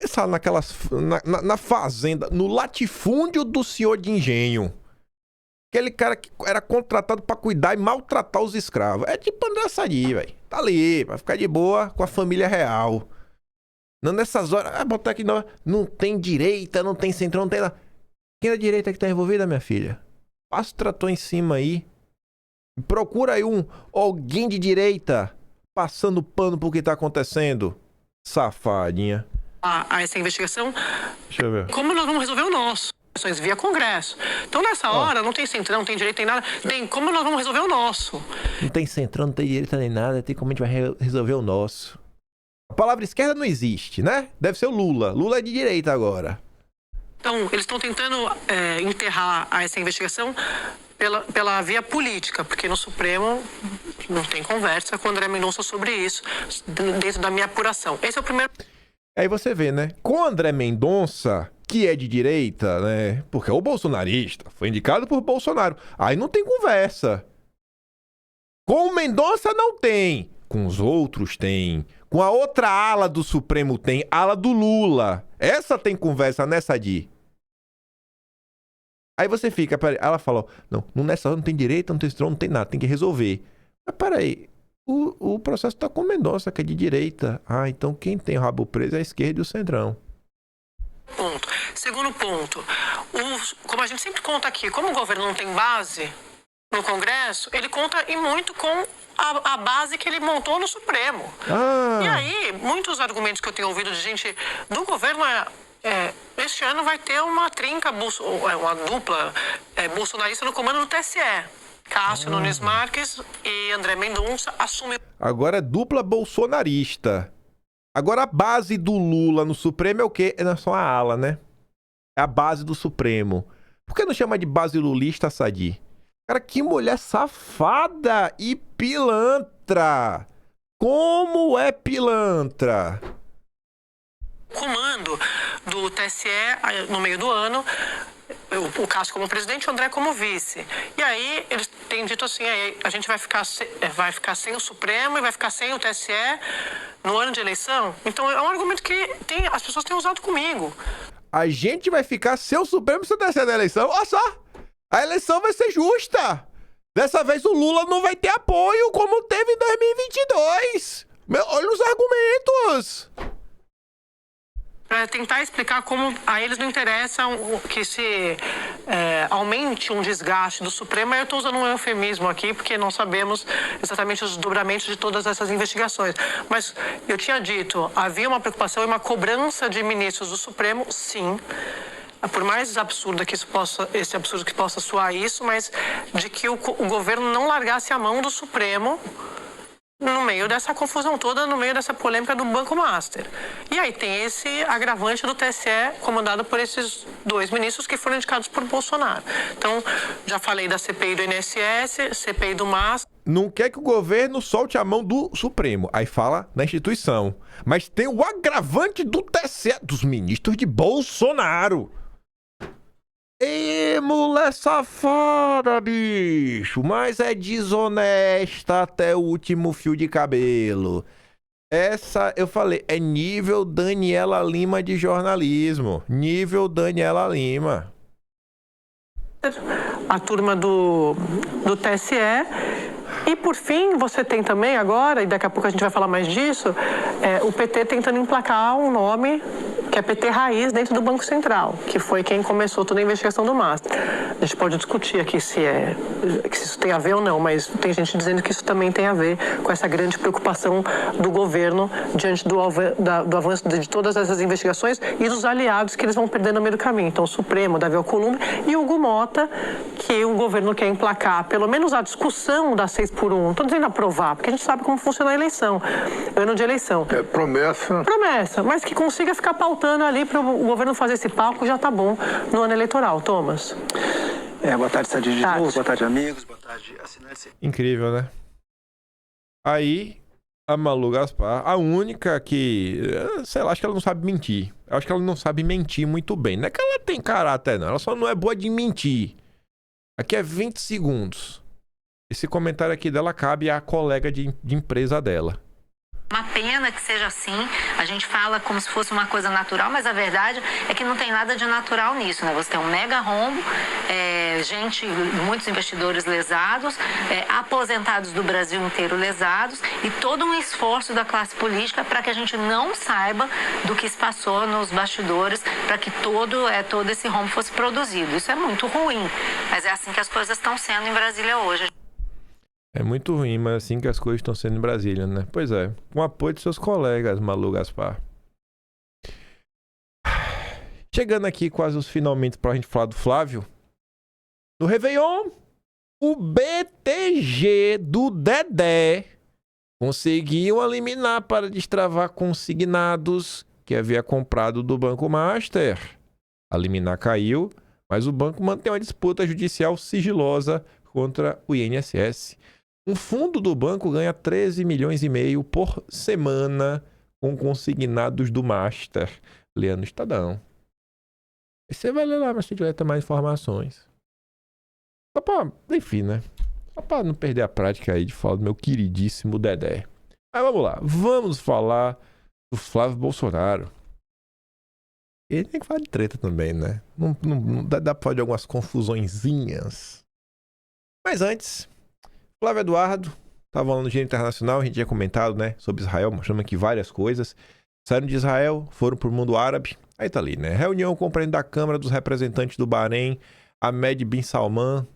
Essa na fazenda, no latifúndio do senhor de engenho. Aquele cara que era contratado pra cuidar e maltratar os escravos. É tipo Andréa Sadi, velho. Tá ali, vai ficar de boa com a família real. Não nessas horas, botar aqui não tem direita, não tem centrão, não tem nada. Quem é da direita que tá envolvida, minha filha? Passa o trator em cima aí. Procura aí alguém de direita passando pano pro que tá acontecendo. Safadinha. A essa investigação, Deixa eu ver. como nós vamos resolver o nosso? Via Congresso. Então, nessa hora, não tem centrão, não tem direito, não tem nada. Tem como nós vamos resolver o nosso. Não tem centrão, não tem direita nem nada, tem como a gente vai resolver o nosso. A palavra esquerda não existe, né? Deve ser o Lula. Lula é de direita agora. Então, eles estão tentando enterrar essa investigação pela via política, porque no Supremo não tem conversa com o André Mendonça sobre isso, dentro da minha apuração. Esse é o primeiro... Aí você vê, né? Com o André Mendonça, que é de direita, né? Porque é o bolsonarista, foi indicado por Bolsonaro. Aí não tem conversa. Com o Mendonça não tem. Com os outros tem. Com a outra ala do Supremo tem. Ala do Lula. Essa tem conversa, né, Sadi? Aí você fica... Peraí, ela fala, ó, não, nessa hora não tem direita, não tem centrão, não tem nada, tem que resolver. Mas peraí, o processo tá com o Mendonça, que é de direita. Ah, então quem tem o rabo preso é a esquerda e o centrão. Ponto. Segundo ponto, como a gente sempre conta aqui, como o governo não tem base no Congresso, ele conta e muito com a base que ele montou no Supremo. E aí, muitos argumentos que eu tenho ouvido de gente do governo este ano vai ter uma trinca, uma dupla bolsonarista no comando do TSE. Cássio Nunes Marques e André Mendonça assumem... Agora é dupla bolsonarista. Agora a base do Lula no Supremo é o quê? É só a ala, né? É a base do Supremo. Por que não chama de base lulista, Sadi? Cara, que mulher safada e pilantra. Como é pilantra? Comando do TSE no meio do ano, o Cássio como presidente, o André como vice. E aí eles têm dito assim, a gente vai ficar sem o Supremo e vai ficar sem o TSE no ano de eleição. Então é um argumento que as pessoas têm usado comigo. A gente vai ficar sem o Supremo e sem o TSE na eleição? Olha só, a eleição vai ser justa. Dessa vez o Lula não vai ter apoio como teve em 2022. Olha os argumentos. Para tentar explicar como a eles não interessa que se aumente um desgaste do Supremo. Eu estou usando um eufemismo aqui, porque não sabemos exatamente os desdobramentos de todas essas investigações. Mas eu tinha dito, havia uma preocupação e uma cobrança de ministros do Supremo, sim. Por mais absurdo que esse absurdo que possa soar isso, mas de que o governo não largasse a mão do Supremo no meio dessa confusão toda, no meio dessa polêmica do Banco Master. E aí tem esse agravante do TSE, comandado por esses dois ministros que foram indicados por Bolsonaro. Então, já falei da CPI do INSS, CPI do Master. Não quer que o governo solte a mão do Supremo. Aí fala na instituição. Mas tem o agravante do TSE, dos ministros de Bolsonaro. Ê, mulher safada, bicho. Mas é desonesta até o último fio de cabelo. Essa, eu falei, é nível Daniela Lima de jornalismo. Nível Daniela Lima. A turma do TSE. E, por fim, você tem também agora, e daqui a pouco a gente vai falar mais disso, o PT tentando emplacar um nome que é PT Raiz dentro do Banco Central, que foi quem começou toda a investigação do Master. A gente pode discutir aqui se isso tem a ver ou não, mas tem gente dizendo que isso também tem a ver com essa grande preocupação do governo diante do avanço de todas essas investigações e dos aliados que eles vão perder no meio do caminho. Então, o Supremo, Davi Alcolumbre e Hugo Mota, que o governo quer emplacar, pelo menos a discussão da 6x1. Não estou dizendo aprovar, porque a gente sabe como funciona a eleição, ano de eleição. Promessa. Promessa, mas que consiga ficar pautando ali para o governo fazer esse palco, já tá bom no ano eleitoral. Thomas. Boa tarde, Sadi de novo. Boa tarde, amigos. Boa tarde, assinantes. Incrível, né? Aí, a Malu Gaspar, a única que, sei lá, acho que ela não sabe mentir. Eu acho que ela não sabe mentir muito bem. Não é que ela tem caráter, não. Ela só não é boa de mentir. Aqui é 20 segundos. Esse comentário aqui dela cabe à colega de empresa dela. Uma pena que seja assim, a gente fala como se fosse uma coisa natural, mas a verdade é que não tem nada de natural nisso, né? Você tem um mega rombo, muitos investidores lesados, aposentados do Brasil inteiro lesados e todo um esforço da classe política para que a gente não saiba do que se passou nos bastidores, para que todo esse rombo fosse produzido. Isso é muito ruim, mas é assim que as coisas estão sendo em Brasília hoje. É muito ruim, mas assim que as coisas estão sendo em Brasília, né? Pois é, com o apoio de seus colegas, Malu Gaspar. Chegando aqui quase os finalmente pra gente falar do Flávio. No Réveillon, o BTG do Dedé conseguiu eliminar para destravar consignados que havia comprado do Banco Master. A liminar caiu, mas o banco mantém uma disputa judicial sigilosa contra o INSS. Um fundo do banco ganha 13,5 milhões por semana com consignados do Master. Lê no Estadão. E você vai ler lá, mas se tiver mais informações. Só pra, enfim, né? Só pra não perder a prática aí de falar do meu queridíssimo Dedé. Mas vamos lá. Vamos falar do Flávio Bolsonaro. Ele tem que falar de treta também, né? Não dá pra falar de algumas confusõezinhas. Mas antes, Flávio Eduardo estava lá no Giro Internacional, a gente tinha comentado, né, sobre Israel, mostrando aqui várias coisas. Saíram de Israel, foram pro mundo árabe. Aí tá ali, né? Reunião com o presidente da Câmara dos Representantes do Bahrein, Ahmed bin Salman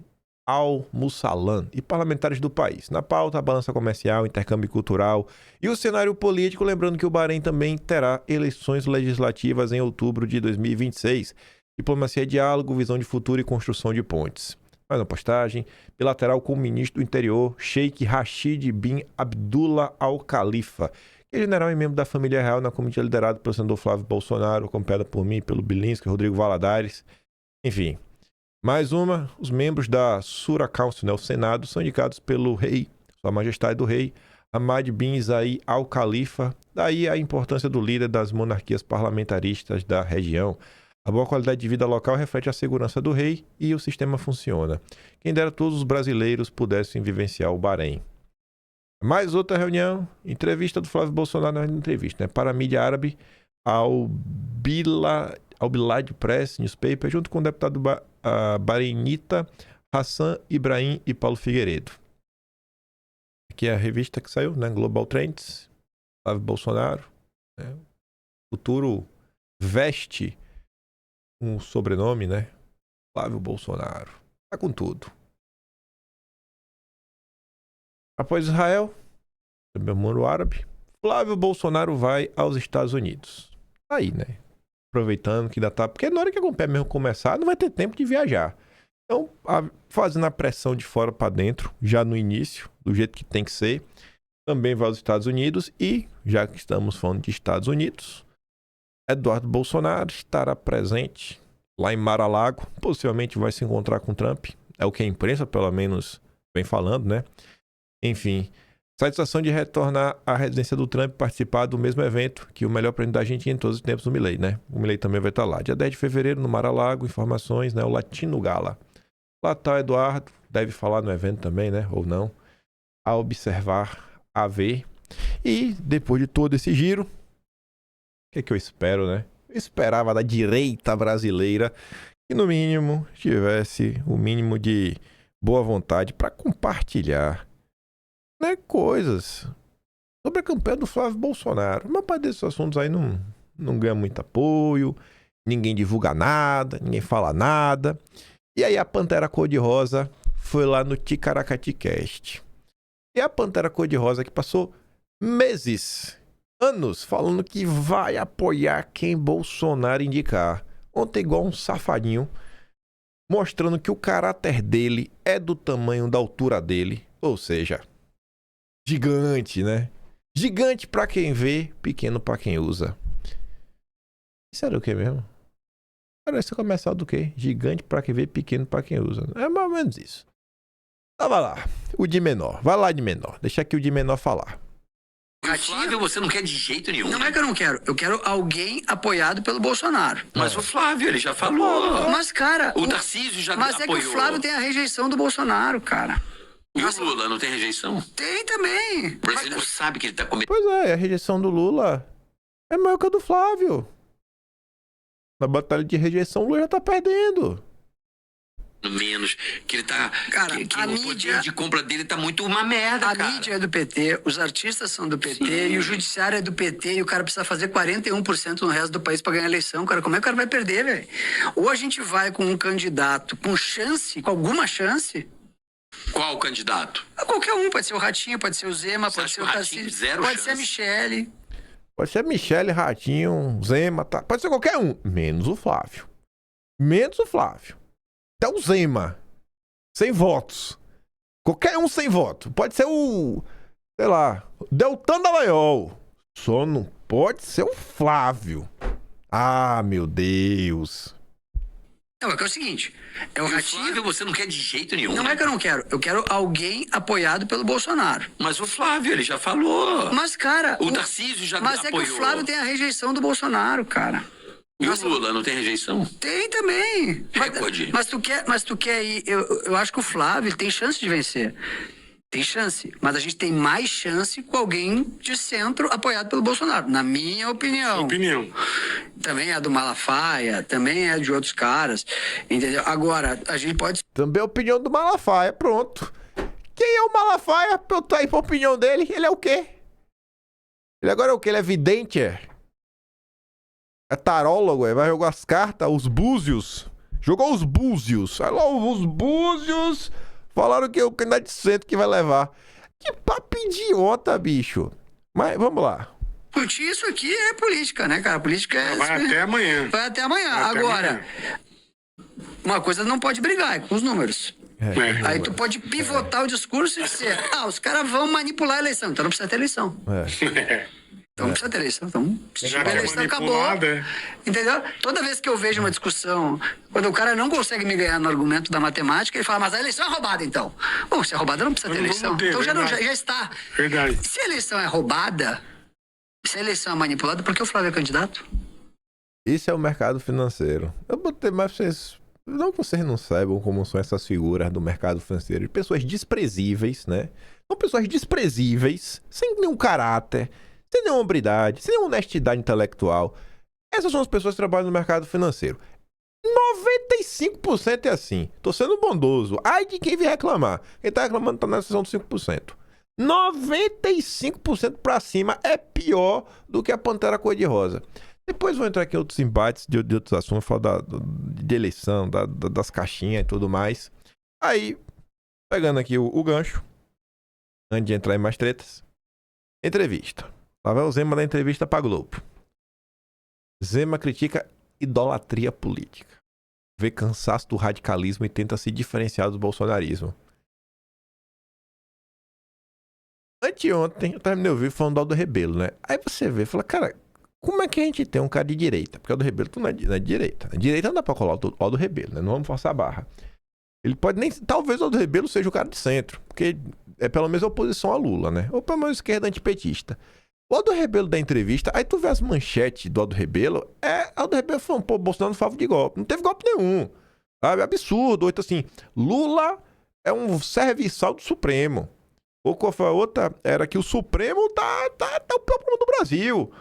Al Mussalan, e parlamentares do país. Na pauta, a balança comercial, intercâmbio cultural e o cenário político, lembrando que o Bahrein também terá eleições legislativas em outubro de 2026. Diplomacia, diálogo, visão de futuro e construção de pontes. Mais uma postagem bilateral com o ministro do Interior, Sheikh Rashid bin Abdullah Al Khalifa, que é general e membro da família real na comitiva liderada pelo senador Flávio Bolsonaro, acompanhada por mim, pelo Bilinski, Rodrigo Valadares. Enfim, mais uma, os membros da Shura Council, né, o Senado, são indicados pelo rei, Sua Majestade do Rei, Ahmad bin Zaid Al Khalifa. Daí a importância do líder das monarquias parlamentaristas da região. A boa qualidade de vida local reflete a segurança do rei e o sistema funciona. Quem dera todos os brasileiros pudessem vivenciar o Bahrein. Mais outra reunião, entrevista do Flávio Bolsonaro, na entrevista, né, para a mídia árabe, ao Bilad Press Newspaper, junto com o deputado bahreinita Hassan Ibrahim e Paulo Figueiredo. Aqui é a revista que saiu, né, Global Trends, Flávio Bolsonaro, né, futuro veste um sobrenome, né? Flávio Bolsonaro. Tá com tudo. Após Israel, também o mundo árabe, Flávio Bolsonaro vai aos Estados Unidos. Aí, né? Aproveitando que ainda tá... Porque na hora que a Compé mesmo começar, não vai ter tempo de viajar. Então, fazendo a pressão de fora para dentro, já no início, do jeito que tem que ser, também vai aos Estados Unidos e, já que estamos falando de Estados Unidos, Eduardo Bolsonaro estará presente lá em Mar-a-Lago, possivelmente vai se encontrar com Trump, é o que a imprensa pelo menos vem falando, né? Enfim, satisfação de retornar à residência do Trump e participar do mesmo evento que o melhor presidente da Argentina em todos os tempos, o Milei, né? O Milei também vai estar lá. Dia 10 de fevereiro, no Mar-a-Lago, informações, né? O Latino Gala. Lá tá o Eduardo, deve falar no evento também, né? Ou não. A observar, a ver. E depois de todo esse giro, o que eu espero, né? Eu esperava da direita brasileira que, no mínimo, tivesse o mínimo de boa vontade para compartilhar, né, coisas sobre a campanha do Flávio Bolsonaro. Uma parte desses assuntos aí não ganha muito apoio, ninguém divulga nada, ninguém fala nada. E aí a Pantera Cor-de-Rosa foi lá no Ticaracaticast. E a Pantera Cor-de-Rosa que passou meses, anos, falando que vai apoiar quem Bolsonaro indicar. Ontem igual um safadinho, mostrando que o caráter dele é do tamanho da altura dele. Ou seja, gigante, né? Gigante pra quem vê, pequeno pra quem usa. Isso era o que mesmo? Parece começar do quê? Gigante pra quem vê, pequeno pra quem usa. É mais ou menos isso. Tava lá, o de menor. Vai lá de menor. Deixa aqui o de menor falar. O Flávio você não quer de jeito nenhum. Não é que eu não quero. Eu quero alguém apoiado pelo Bolsonaro. Mas o Flávio, ele já falou. Mas, cara... O Tarcísio já apoiou. Mas é que o Flávio tem a rejeição do Bolsonaro, cara. E o Lula não tem rejeição? Tem também. O brasileiro sabe que ele tá comendo. Pois é, a rejeição do Lula é maior que a do Flávio. Na batalha de rejeição, o Lula já tá perdendo. Menos, que ele tá... Cara, que a o mídia... poder de compra dele tá muito uma merda, a cara. mídia é do PT, os artistas são do PT, e o judiciário é do PT, e o cara precisa fazer 41% no resto do país pra ganhar a eleição, cara. Como é que o cara vai perder, velho? Ou a gente vai com um candidato com chance, com alguma chance, Qual candidato? Qualquer um, pode ser o Ratinho, pode ser o Zema, pode ser o Tarcísio, pode ser a Michele. Pode ser a Michele, Ratinho, Zema, tá? Pode ser qualquer um, menos o Flávio. Menos o Flávio. Até o Zema. Sem votos. Qualquer um sem voto. Pode ser o, sei lá, Deltan Dallagnol. Só não pode ser o Flávio. Ah, meu Deus. Não, é que é o seguinte, é o Ratinho... Flávio você não quer de jeito nenhum. Não é que eu não quero, eu quero alguém apoiado pelo Bolsonaro. Mas o Flávio, ele já falou. Mas, cara... O Tarcísio já apoiou. Mas é que o Flávio tem a rejeição do Bolsonaro, cara. E o Lula não tem rejeição? Tem também. Mas tu quer ir... Eu acho que o Flávio ele tem chance de vencer. Tem chance, mas a gente tem mais chance com alguém de centro apoiado pelo Bolsonaro, na minha opinião. Também é do Malafaia, também é de outros caras, entendeu? Agora, a gente pode... Também é a opinião do Malafaia, pronto. Quem é o Malafaia? Eu tô aí pra opinião dele. Ele é o quê? Ele agora é o quê? Ele é vidente, é? É tarólogo, é? Vai jogar as cartas, os búzios. Jogou os búzios. Aí lá os búzios... Falaram que é o candidato de centro que vai levar. Que papo idiota, bicho. Mas vamos lá. Discutir isso aqui é política, né, cara? Política é... Vai até amanhã. Vai até amanhã. Agora, uma coisa não pode brigar, é com os números. Aí tu pode pivotar o discurso e dizer, os caras vão manipular a eleição, então não precisa ter eleição. Então não precisa ter eleição. Então, a eleição acabou. Entendeu? Toda vez que eu vejo uma discussão, quando o cara não consegue me ganhar no argumento da matemática, ele fala, mas a eleição é roubada, então. Bom, se é roubada, não precisa ter eleição. Então já está. Verdade. Se a eleição é roubada, se a eleição é manipulada, por que o Flávio é candidato? Isso é o mercado financeiro. Eu botei mais pra vocês. Não que vocês não saibam como são essas figuras do mercado financeiro. Pessoas desprezíveis, né? São pessoas desprezíveis, sem nenhum caráter, sem nenhuma hombridade, sem nenhuma honestidade intelectual. Essas são as pessoas que trabalham no mercado financeiro. 95% é assim. Tô sendo bondoso. Ai de quem vier reclamar. Quem tá reclamando tá na seção dos 5%. 95% pra cima é pior do que a Pantera Cor-de-Rosa. Depois vou entrar aqui em outros embates de outros assuntos. Falar de eleição, das caixinhas e tudo mais. Aí, pegando aqui o gancho, antes de entrar em mais tretas. Entrevista. Lá vai o Zema da entrevista pra Globo. Zema critica idolatria política. Vê cansaço do radicalismo e tenta se diferenciar do bolsonarismo. Anteontem, eu terminei o vídeo falando do Aldo Rebelo, né? Aí você vê e fala, cara, como é que a gente tem um cara de direita? Porque o Aldo Rebelo não é de direita. Na direita não dá pra colar o Aldo Rebelo, né? Não vamos forçar a barra. Ele pode nem... Talvez o Aldo Rebelo seja o cara de centro. Porque é pelo menos a oposição a Lula, né? Ou pelo menos esquerda antipetista. O Aldo Rebelo da entrevista, aí tu vê as manchetes do Aldo Rebelo, Aldo Rebelo falando, pô, Bolsonaro não fala de golpe. Não teve golpe nenhum. Sabe? Absurdo. Ou então assim, Lula é um serviçal do Supremo. Ou qual foi a outra? Era que o Supremo tá o pior problema do Brasil.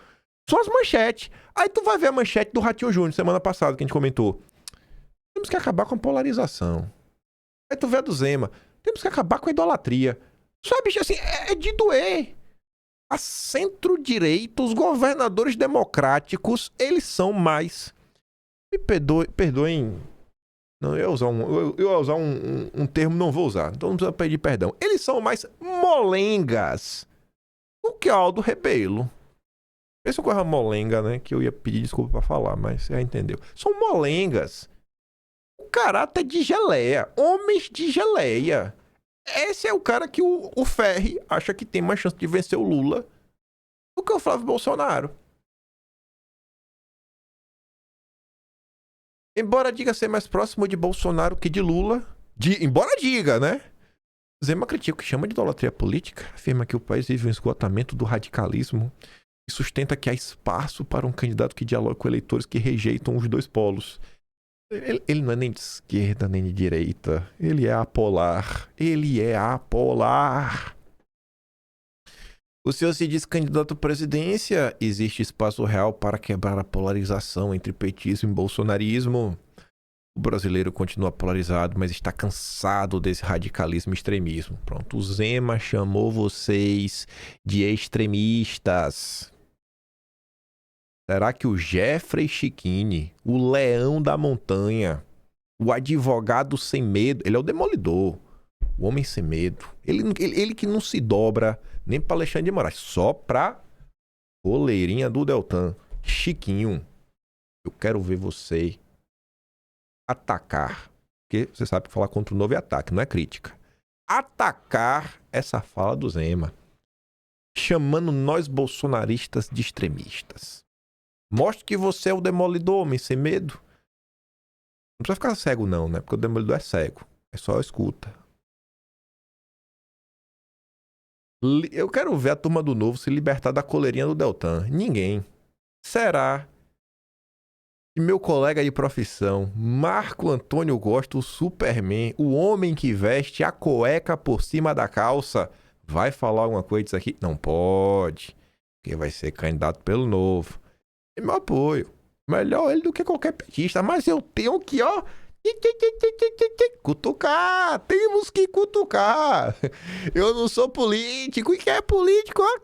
São as manchetes. Aí tu vai ver a manchete do Ratinho Júnior, semana passada, que a gente comentou. Temos que acabar com a polarização. Aí tu vê a do Zema. Temos que acabar com a idolatria. Sabe, assim, é de doer. A centro-direita, os governadores democráticos, eles são mais... Me perdoem... Não, eu ia usar um termo, não vou usar. Então não precisa pedir perdão. Eles são mais molengas do que Aldo Rebelo. Essa coisa molenga, né? Que eu ia pedir desculpa pra falar, mas você já entendeu. São molengas. O caráter de geleia. Homens de geleia. Esse é o cara que o Ferri acha que tem mais chance de vencer o Lula do que o Flávio Bolsonaro. Embora diga ser mais próximo de Bolsonaro que de Lula, embora diga, né? Zema critica o que chama de idolatria política, afirma que o país vive um esgotamento do radicalismo e sustenta que há espaço para um candidato que dialogue com eleitores que rejeitam os dois polos. Ele não é nem de esquerda nem de direita. Ele é apolar. O senhor se diz candidato à presidência. Existe espaço real para quebrar a polarização entre petismo e bolsonarismo. O brasileiro continua polarizado, mas está cansado desse radicalismo e extremismo. Pronto, o Zema chamou vocês de extremistas. Será que o Jeffrey Chiquini, o leão da montanha, o advogado sem medo, ele é o demolidor. O homem sem medo. Ele que não se dobra nem pra Alexandre de Moraes, só pra goleirinha do Deltan. Chiquinho, eu quero ver você atacar. Porque você sabe que falar contra o novo é ataque, não é crítica. Atacar essa fala do Zema. Chamando nós bolsonaristas de extremistas. Mostre que você é o demolidor, homem sem medo. Não precisa ficar cego não, né? Porque o demolidor é cego. É só escuta. Eu quero ver a turma do Novo se libertar da coleirinha do Deltan. Ninguém. Será que meu colega de profissão, Marco Antônio Costa, o Superman, o homem que veste a cueca por cima da calça, vai falar alguma coisa disso aqui? Não pode. Porque vai ser candidato pelo Novo. E meu apoio. Melhor ele do que qualquer petista. Mas eu tenho que, ó... cutucar. Temos que cutucar. Eu não sou político. E quem é político? Ó,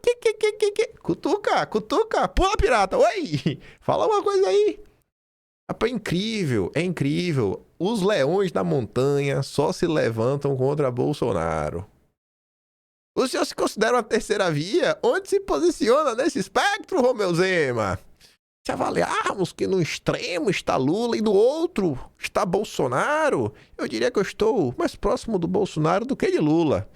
cutuca. Pula, pirata. Oi. Fala uma coisa aí. É incrível. É incrível. Os leões da montanha só se levantam contra Bolsonaro. O senhor se considera uma terceira via? Onde se posiciona nesse espectro, Romeu Zema? Se avaliarmos que no extremo está Lula e no outro está Bolsonaro, eu diria que eu estou mais próximo do Bolsonaro do que de Lula.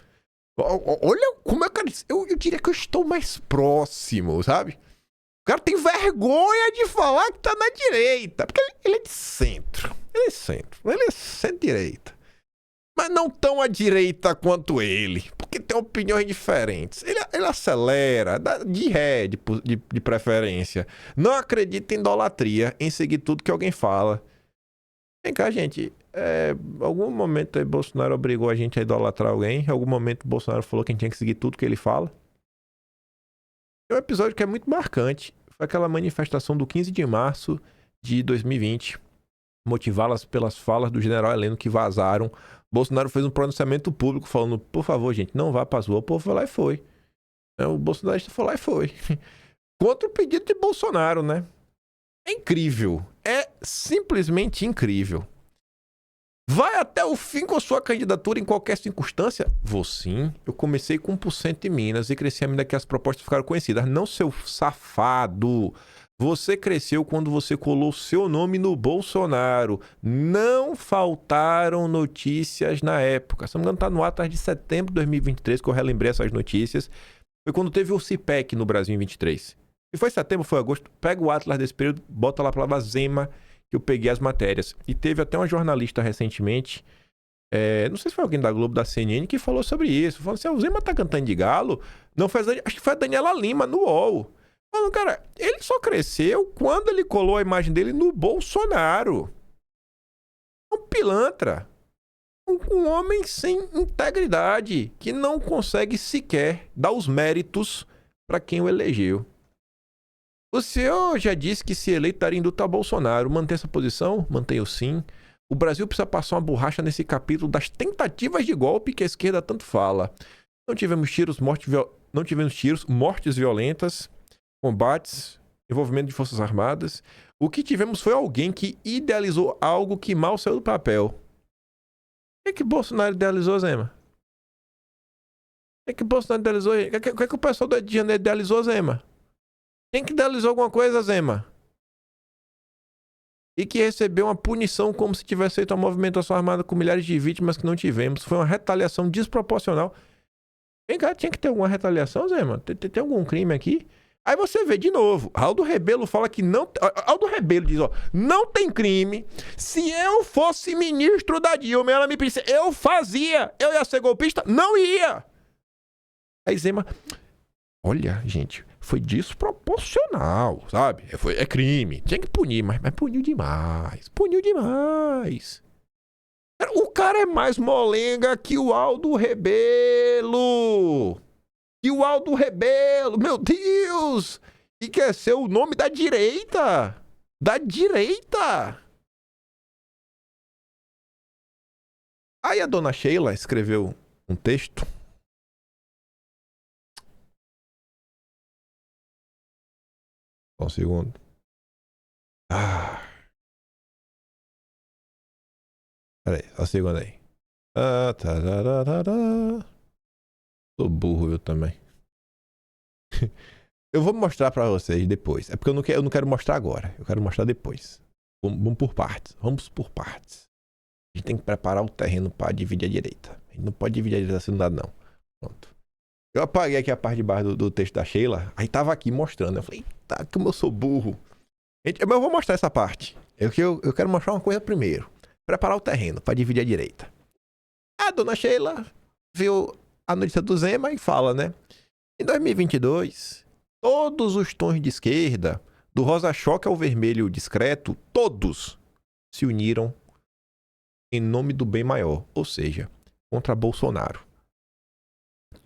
Olha como eu diria que eu estou mais próximo, sabe? O cara tem vergonha de falar que tá na direita, porque ele é de centro. Ele é centro-direita. Mas não tão à direita quanto ele, porque tem opiniões diferentes. Ele acelera, de ré, de preferência. Não acredita em idolatria, em seguir tudo que alguém fala. Vem cá, gente. Algum momento aí Bolsonaro obrigou a gente a idolatrar alguém? Em algum momento Bolsonaro falou que a gente tinha que seguir tudo que ele fala? Tem um episódio que é muito marcante. Foi aquela manifestação do 15 de março de 2020. Motivá-las pelas falas do general Heleno que vazaram. Bolsonaro fez um pronunciamento público falando, por favor, gente, não vá pra rua. O povo foi lá e foi. O bolsonarista foi lá e foi. Contra o pedido de Bolsonaro, né? É incrível. É simplesmente incrível. Vai até o fim com a sua candidatura em qualquer circunstância? Vou sim. Eu comecei com 1% em Minas e cresci à medida que as propostas ficaram conhecidas. Não, seu safado. Você cresceu quando você colou seu nome no Bolsonaro. Não faltaram notícias na época. Se não me engano, está no ato de setembro de 2023, que eu relembrei essas notícias. Foi quando teve o CIPEC no Brasil em 23. Se foi setembro, foi agosto, pega o Atlas desse período, bota lá a palavra Zema, que eu peguei as matérias. E teve até uma jornalista recentemente, não sei se foi alguém da Globo, da CNN, que falou sobre isso. Falou assim, o Zema tá cantando de galo. Não foi, acho que foi a Daniela Lima, no UOL. Falando, cara, ele só cresceu quando ele colou a imagem dele no Bolsonaro. Um pilantra. Um homem sem integridade, que não consegue sequer dar os méritos para quem o elegeu. O senhor já disse que se eleito estaria induto a Bolsonaro. Mantém essa posição? Mantenho sim. O Brasil precisa passar uma borracha nesse capítulo das tentativas de golpe que a esquerda tanto fala. Não tivemos mortes violentas, combates, envolvimento de forças armadas. O que tivemos foi alguém que idealizou algo que mal saiu do papel. O que Bolsonaro idealizou, Zema? O que Bolsonaro idealizou? O que o pessoal do Rio de Janeiro idealizou, Zema? Quem que idealizou alguma coisa, Zema? E que recebeu uma punição como se tivesse feito uma movimentação armada com milhares de vítimas que não tivemos. Foi uma retaliação desproporcional. Vem cá, tinha que ter alguma retaliação, Zema? Tem algum crime aqui? Aí você vê de novo, Aldo Rebelo fala que não... Aldo Rebelo diz, ó, não tem crime. Se eu fosse ministro da Dilma, ela me pedisse, eu fazia. Eu ia ser golpista? Não ia. Aí Zema... Olha, gente, foi desproporcional, sabe? É crime. Tinha que punir, mas puniu demais. Puniu demais. O cara é mais molenga que o Aldo Rebelo. E o Aldo Rebelo, meu Deus! E quer ser o nome da direita! Da direita! Aí a dona Sheila escreveu um texto. Só um segundo. Peraí, só um segundo aí. Sou burro eu também. Eu vou mostrar pra vocês depois. É porque eu não quero mostrar agora. Eu quero mostrar depois. Vamos por partes. Vamos por partes. A gente tem que preparar o terreno pra dividir a direita. A gente não pode dividir a direita assim, não dá não. Pronto. Eu apaguei aqui a parte de baixo do texto da Sheila. Aí tava aqui mostrando. Eu falei, eita, como eu sou burro. Mas eu vou mostrar essa parte. Eu quero mostrar uma coisa primeiro. Preparar o terreno pra dividir a direita. A dona Sheila viu a notícia do Zema e fala, né? Em 2022, todos os tons de esquerda, do rosa-choque ao vermelho discreto, todos se uniram em nome do bem maior, ou seja, contra Bolsonaro.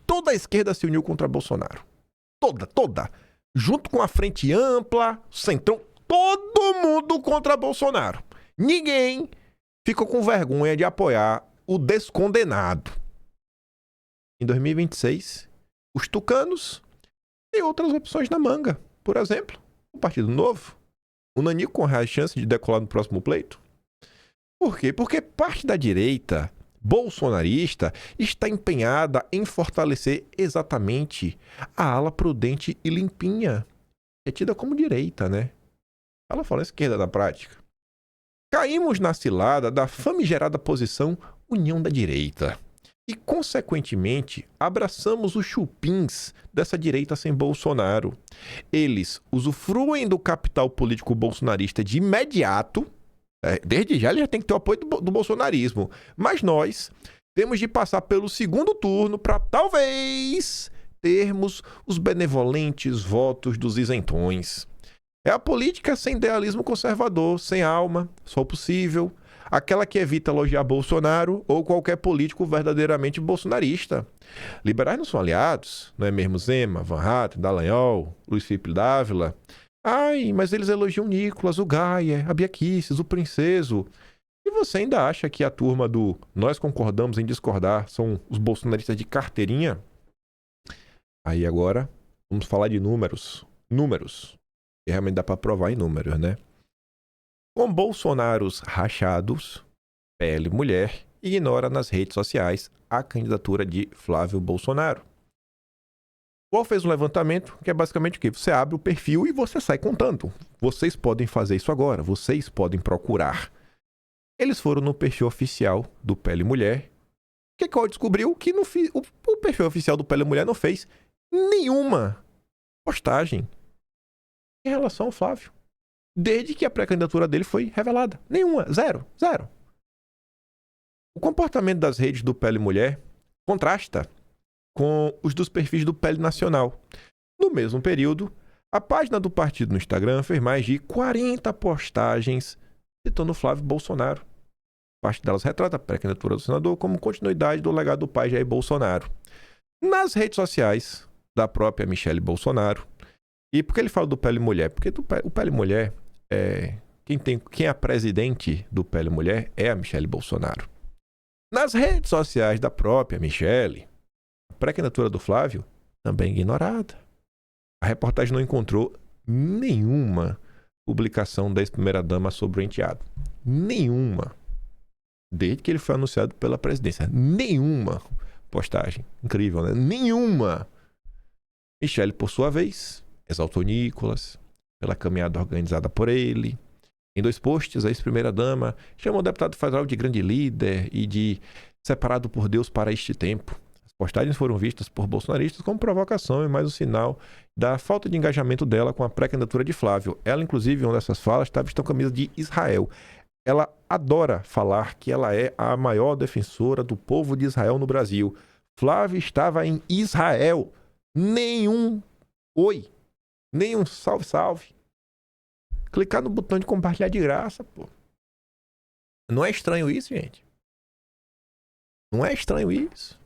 Toda a esquerda se uniu contra Bolsonaro. Toda. Junto com a Frente Ampla, Centrão, todo mundo contra Bolsonaro. Ninguém ficou com vergonha de apoiar o descondenado. Em 2026, os tucanos têm outras opções na manga. Por exemplo, o Partido Novo, o Nanico com reais chances de decolar no próximo pleito. Por quê? Porque parte da direita bolsonarista está empenhada em fortalecer exatamente a ala prudente e limpinha. É tida como direita, né? Ela fala esquerda na prática. Caímos na cilada da famigerada posição União da Direita. E, consequentemente, abraçamos os chupins dessa direita sem Bolsonaro. Eles usufruem do capital político bolsonarista de imediato. Desde já ele já tem que ter o apoio do bolsonarismo. Mas nós temos de passar pelo segundo turno para talvez termos os benevolentes votos dos isentões. É a política sem idealismo conservador, sem alma, só o possível. Aquela que evita elogiar Bolsonaro ou qualquer político verdadeiramente bolsonarista. Liberais não são aliados, não é mesmo Zema, Van Hatten, Dallagnol, Luiz Felipe Dávila. Ai, mas eles elogiam Nicolas, o Gaia, a Bia Kicis, o Princeso. E você ainda acha que a turma do nós concordamos em discordar são os bolsonaristas de carteirinha? Aí agora, vamos falar de números. Números. E realmente dá para provar em números, né? Com Bolsonaros rachados, PL Mulher ignora nas redes sociais a candidatura de Flávio Bolsonaro. O UOL fez um levantamento que é basicamente o quê? Você abre o perfil e você sai contando. Vocês podem fazer isso agora, vocês podem procurar. Eles foram no perfil oficial do PL Mulher. O que o UOL descobriu? Que o perfil oficial do PL Mulher não fez nenhuma postagem em relação ao Flávio. Desde que a pré-candidatura dele foi revelada. Nenhuma. Zero. O comportamento das redes do PL Mulher contrasta com os dos perfis do PL Nacional. No mesmo período, a página do partido no Instagram fez mais de 40 postagens citando Flávio Bolsonaro. Parte delas retrata a pré-candidatura do senador como continuidade do legado do pai Jair Bolsonaro. Nas redes sociais da própria Michele Bolsonaro. E por que ele fala do PL Mulher? Porque o PL Mulher quem é a presidente do PL Mulher é a Michele Bolsonaro. Nas redes sociais da própria Michele, a pré-candidatura do Flávio também ignorada. A reportagem não encontrou nenhuma publicação da ex-primeira-dama sobre o enteado. Nenhuma. Desde que ele foi anunciado pela presidência. Nenhuma postagem. Incrível, né? Nenhuma. Michele, por sua vez, exaltou Nicolas pela caminhada organizada por ele. Em 2 posts, a ex-primeira-dama chamou o deputado federal de grande líder e de separado por Deus para este tempo. As postagens foram vistas por bolsonaristas como provocação e mais um sinal da falta de engajamento dela com a pré-candidatura de Flávio. Ela, inclusive, em uma dessas falas, estava vestindo a camisa de Israel. Ela adora falar que ela é a maior defensora do povo de Israel no Brasil. Flávio estava em Israel. Nenhum oi. Nenhum salve. Clicar no botão de compartilhar de graça, pô. Não é estranho isso, gente? Não é estranho isso?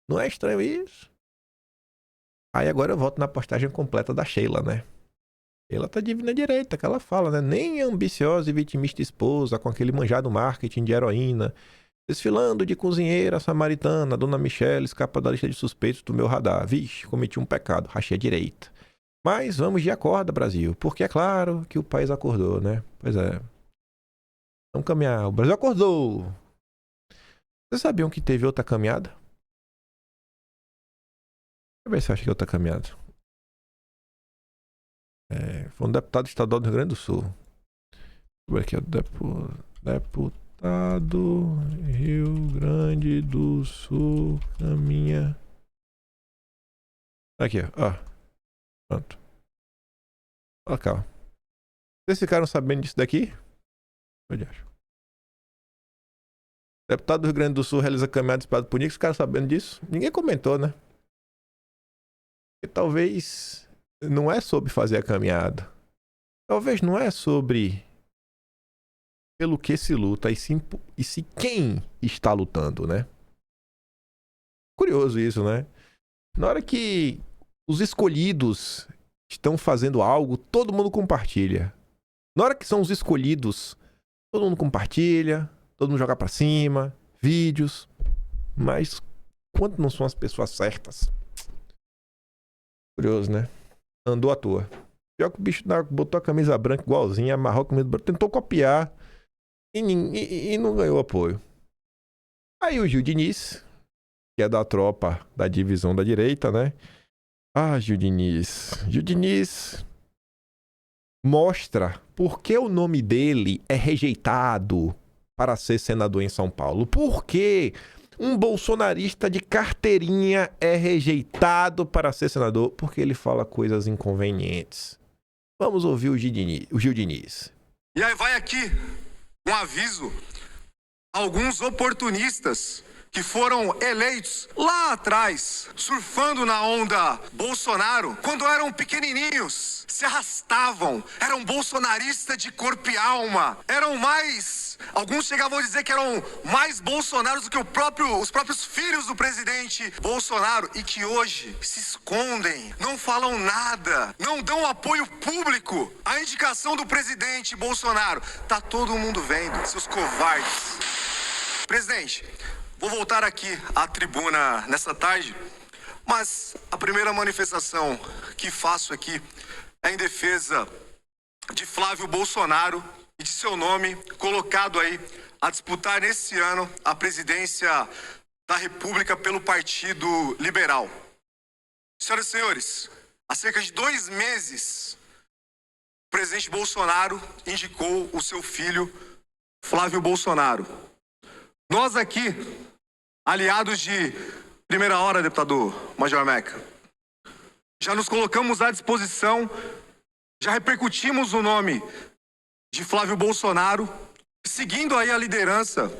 Não é estranho isso? Aí agora eu volto na postagem completa da Sheila, né? Ela tá divina direita, que ela fala, né? Nem a ambiciosa e vitimista esposa com aquele manjado marketing de heroína, desfilando de cozinheira samaritana, Dona Michele escapa da lista de suspeitos do meu radar. Vixe, cometi um pecado, rachei a direita. Mas vamos de acorda, Brasil, porque é claro que o país acordou, né? Pois é. Vamos caminhar. O Brasil acordou. Vocês sabiam que teve outra caminhada? Deixa eu ver se eu acho que é outra caminhada. Foi um deputado estadual do Rio Grande do Sul. Deixa eu ver aqui, deputado Rio Grande do Sul caminha. Aqui, ó. Pronto. Ó, calma. Vocês ficaram sabendo disso daqui? Olha. Deputado do Rio Grande do Sul realiza caminhada disparada por Nix. Ficaram sabendo disso? Ninguém comentou, né? E talvez não é sobre fazer a caminhada. Talvez não é sobre pelo que se luta e se quem está lutando, né? Curioso isso, né? Na hora que os escolhidos estão fazendo algo, todo mundo compartilha. Na hora que são os escolhidos, todo mundo compartilha, todo mundo joga pra cima, vídeos. Mas quando não são as pessoas certas? Curioso, né? Andou à toa. Pior que o bicho botou a camisa branca igualzinha, amarrou a camisa branca, tentou copiar e não ganhou apoio. Aí o Gil Diniz, que é da tropa da divisão da direita, né? Ah, Gil Diniz. Gil Diniz mostra por que o nome dele é rejeitado para ser senador em São Paulo. Por que um bolsonarista de carteirinha é rejeitado para ser senador? Porque ele fala coisas inconvenientes. Vamos ouvir o Gil Diniz. E aí vai aqui um aviso a alguns oportunistas que foram eleitos lá atrás, surfando na onda Bolsonaro, quando eram pequenininhos, se arrastavam, eram bolsonaristas de corpo e alma, alguns chegavam a dizer que eram mais bolsonaros do que os próprios filhos do presidente Bolsonaro, e que hoje se escondem, não falam nada, não dão apoio público à indicação do presidente Bolsonaro. Tá todo mundo vendo, seus covardes. Presidente, vou voltar aqui à tribuna nessa tarde, mas a primeira manifestação que faço aqui é em defesa de Flávio Bolsonaro e de seu nome colocado aí a disputar nesse ano a presidência da República pelo Partido Liberal. Senhoras e senhores, há cerca de 2 meses, o presidente Bolsonaro indicou o seu filho, Flávio Bolsonaro. Nós aqui, aliados de primeira hora, deputado Major Meca, já nos colocamos à disposição, já repercutimos o nome de Flávio Bolsonaro, seguindo aí a liderança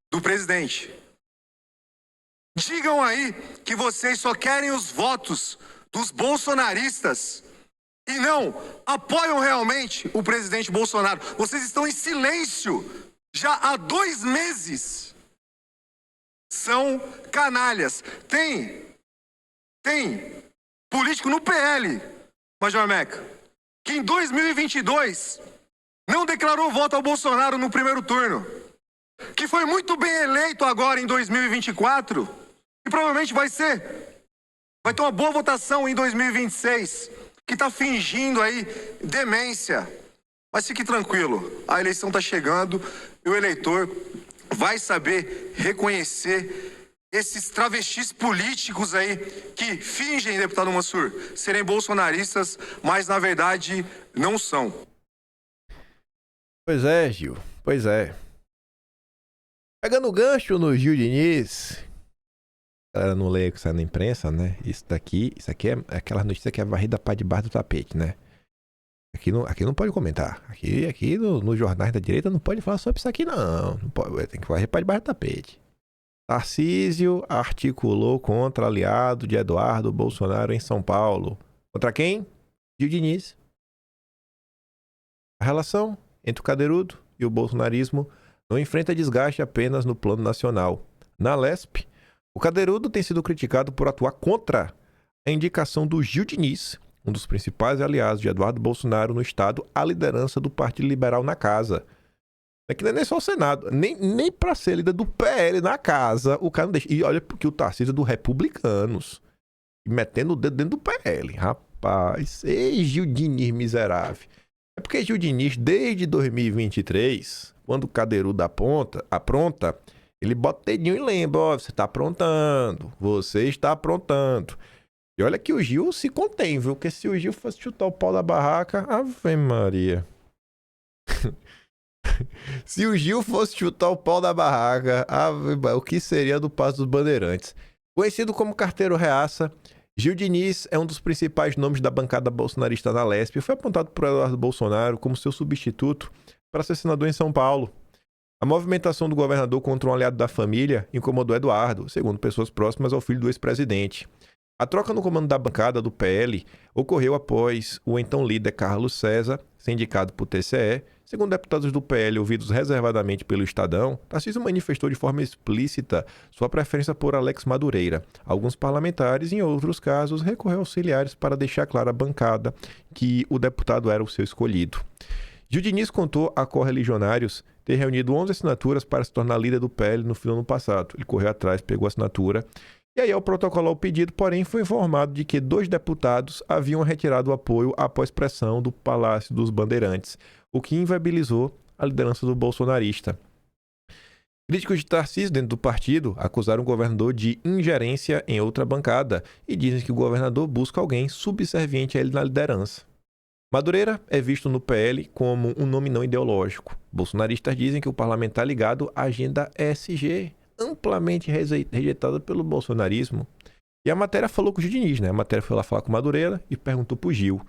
do presidente. Digam aí que vocês só querem os votos dos bolsonaristas e não apoiam realmente o presidente Bolsonaro. Vocês estão em silêncio já há 2 meses. São canalhas. Tem político no PL, Major Meca, que em 2022 não declarou voto ao Bolsonaro no primeiro turno, que foi muito bem eleito agora em 2024 e provavelmente vai ter uma boa votação em 2026, que está fingindo aí demência. Mas fique tranquilo, a eleição está chegando e o eleitor vai saber reconhecer esses travestis políticos aí que fingem, deputado Mansur, serem bolsonaristas, mas na verdade não são. Pois é, Gil. Pois é. Pegando o gancho no Gil Diniz. A galera não lê o que sai na imprensa, né? Isso aqui é aquela notícia que é varrida para debaixo do tapete, né? Aqui não pode comentar. Aqui nos jornais da direita não pode falar sobre isso aqui, não. Não pode, tem que varrer para debaixo do tapete. Tarcísio articulou contra aliado de Eduardo Bolsonaro em São Paulo. Contra quem? Gil Diniz. A relação entre o Cadeirudo e o bolsonarismo não enfrenta desgaste apenas no plano nacional. Na Lesp, o Cadeirudo tem sido criticado por atuar contra a indicação do Gil Diniz, um dos principais aliados de Eduardo Bolsonaro no estado, à liderança do Partido Liberal na casa. Aqui não é nem só o Senado, nem para ser líder do PL na casa, o cara não deixa. E olha porque o Tarcísio é do Republicanos, metendo o dedo dentro do PL. Rapaz, ei, Gil Diniz miserável. É porque Gil Diniz, desde 2023, quando o Cadeirudo apronta, Ele bota o dedinho e lembra, ó, você tá aprontando, você está aprontando. E olha que o Gil se contém, viu? Porque se o Gil fosse chutar o pau da barraca, Ave Maria. Se o Gil fosse chutar o pau da barraca, o que seria do Passo dos Bandeirantes? Conhecido como carteiro reaça, Gil Diniz é um dos principais nomes da bancada bolsonarista na Lespe e foi apontado por Eduardo Bolsonaro como seu substituto para ser senador em São Paulo. A movimentação do governador contra um aliado da família incomodou Eduardo, segundo pessoas próximas ao filho do ex-presidente. A troca no comando da bancada do PL ocorreu após o então líder Carlos César ser indicado por TCE. Segundo deputados do PL ouvidos reservadamente pelo Estadão, Tarcísio manifestou de forma explícita sua preferência por Alex Madureira. Alguns parlamentares, em outros casos, recorreram auxiliares para deixar clara à bancada que o deputado era o seu escolhido. Gil Diniz contou a correligionários ter reunido 11 assinaturas para se tornar líder do PL no fim do ano passado. Ele correu atrás, pegou a assinatura. E aí, ao protocolar o pedido, porém, foi informado de que 2 deputados haviam retirado o apoio após pressão do Palácio dos Bandeirantes, o que inviabilizou a liderança do bolsonarista. Críticos de Tarcísio dentro do partido acusaram o governador de ingerência em outra bancada e dizem que o governador busca alguém subserviente a ele na liderança. Madureira é visto no PL como um nome não ideológico. Bolsonaristas dizem que o parlamentar ligado à agenda ESG, amplamente rejeitada pelo bolsonarismo. E a matéria falou com o Gil Diniz, né? A matéria foi lá falar com Madureira e perguntou pro Gil.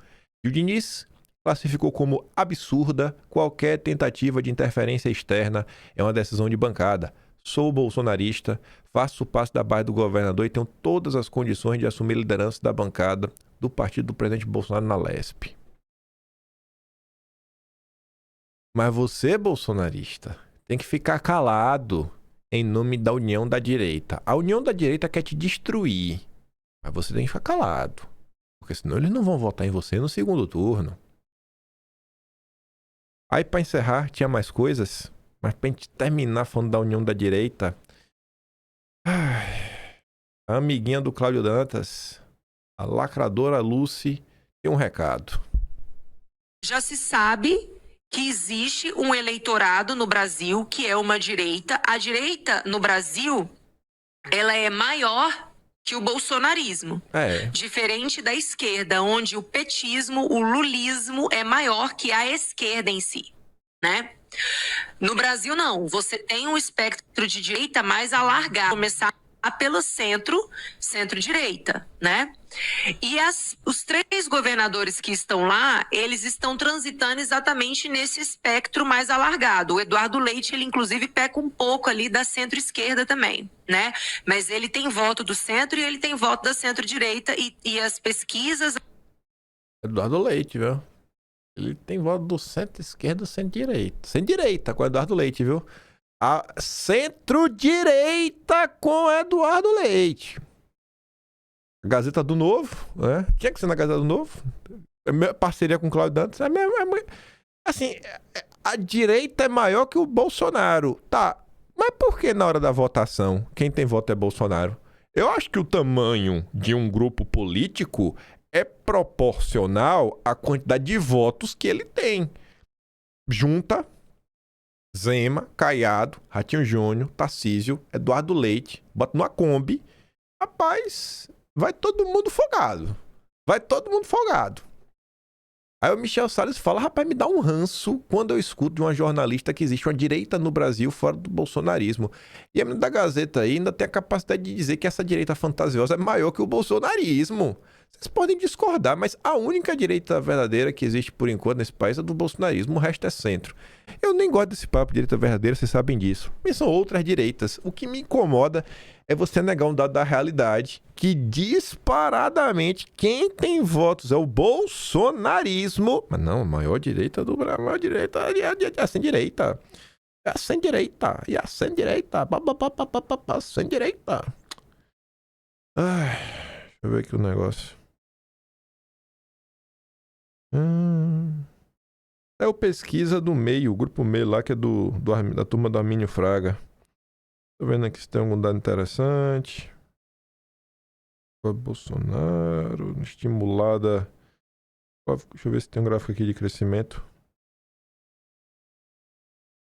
Gil Diniz classificou como absurda qualquer tentativa de interferência externa. É uma decisão de bancada. Sou bolsonarista, faço parte da base do governador e tenho todas as condições de assumir a liderança da bancada do partido do presidente Bolsonaro na Lespe. Mas você, bolsonarista, tem que ficar calado em nome da União da Direita. A União da Direita quer te destruir. Mas você tem que ficar calado. Porque senão eles não vão votar em você no segundo turno. Aí, para encerrar, tinha mais coisas. Mas pra gente terminar falando da União da Direita... a amiguinha do Cláudio Dantas, a lacradora Lucy, tem um recado. Já se sabe que existe um eleitorado no Brasil que é uma direita. A direita no Brasil, ela é maior que o bolsonarismo. Diferente da esquerda, onde o petismo, o lulismo é maior que a esquerda em si, né? No Brasil, não. Você tem um espectro de direita mais alargado. Começar pelo centro-direita, né? E os 3 governadores que estão lá, eles estão transitando exatamente nesse espectro mais alargado. O Eduardo Leite, ele inclusive peca um pouco ali da centro-esquerda também, né? Mas ele tem voto do centro e ele tem voto da centro-direita e as pesquisas... Eduardo Leite, viu? Ele tem voto do centro-esquerda, centro-direita. Centro-direita com Eduardo Leite, viu? A centro-direita com Eduardo Leite. Gazeta do Novo, né? Tinha que ser na Gazeta do Novo. Parceria com o Cláudio Dantas. Assim, a direita é maior que o Bolsonaro. Tá, mas por que na hora da votação quem tem voto é Bolsonaro? Eu acho que o tamanho de um grupo político é proporcional à quantidade de votos que ele tem. Junta Zema, Caiado, Ratinho Júnior, Tarcísio, Eduardo Leite, bota numa Kombi. Rapaz, vai todo mundo folgado. Vai todo mundo folgado. Aí o Michel Salles fala, rapaz, me dá um ranço quando eu escuto de uma jornalista que existe uma direita no Brasil fora do bolsonarismo. E a menina da Gazeta aí ainda tem a capacidade de dizer que essa direita fantasiosa é maior que o bolsonarismo. Vocês podem discordar, mas a única direita verdadeira que existe por enquanto nesse país é do bolsonarismo, o resto é centro. Eu nem gosto desse papo de direita verdadeira, vocês sabem disso. Mas são outras direitas. O que me incomoda é você negar um dado da realidade, que disparadamente quem tem votos é o bolsonarismo. Mas não, a maior direita do Brasil, a maior direita é a sem-direita. É a sem-direita. E a sem-direita. Sem-direita. Ai, deixa eu ver aqui o negócio. É o pesquisa do meio, o grupo meio lá, que é da turma do Armínio Fraga. Tô vendo aqui se tem algum dado interessante. Bolsonaro, estimulada. Deixa eu ver se tem um gráfico aqui de crescimento.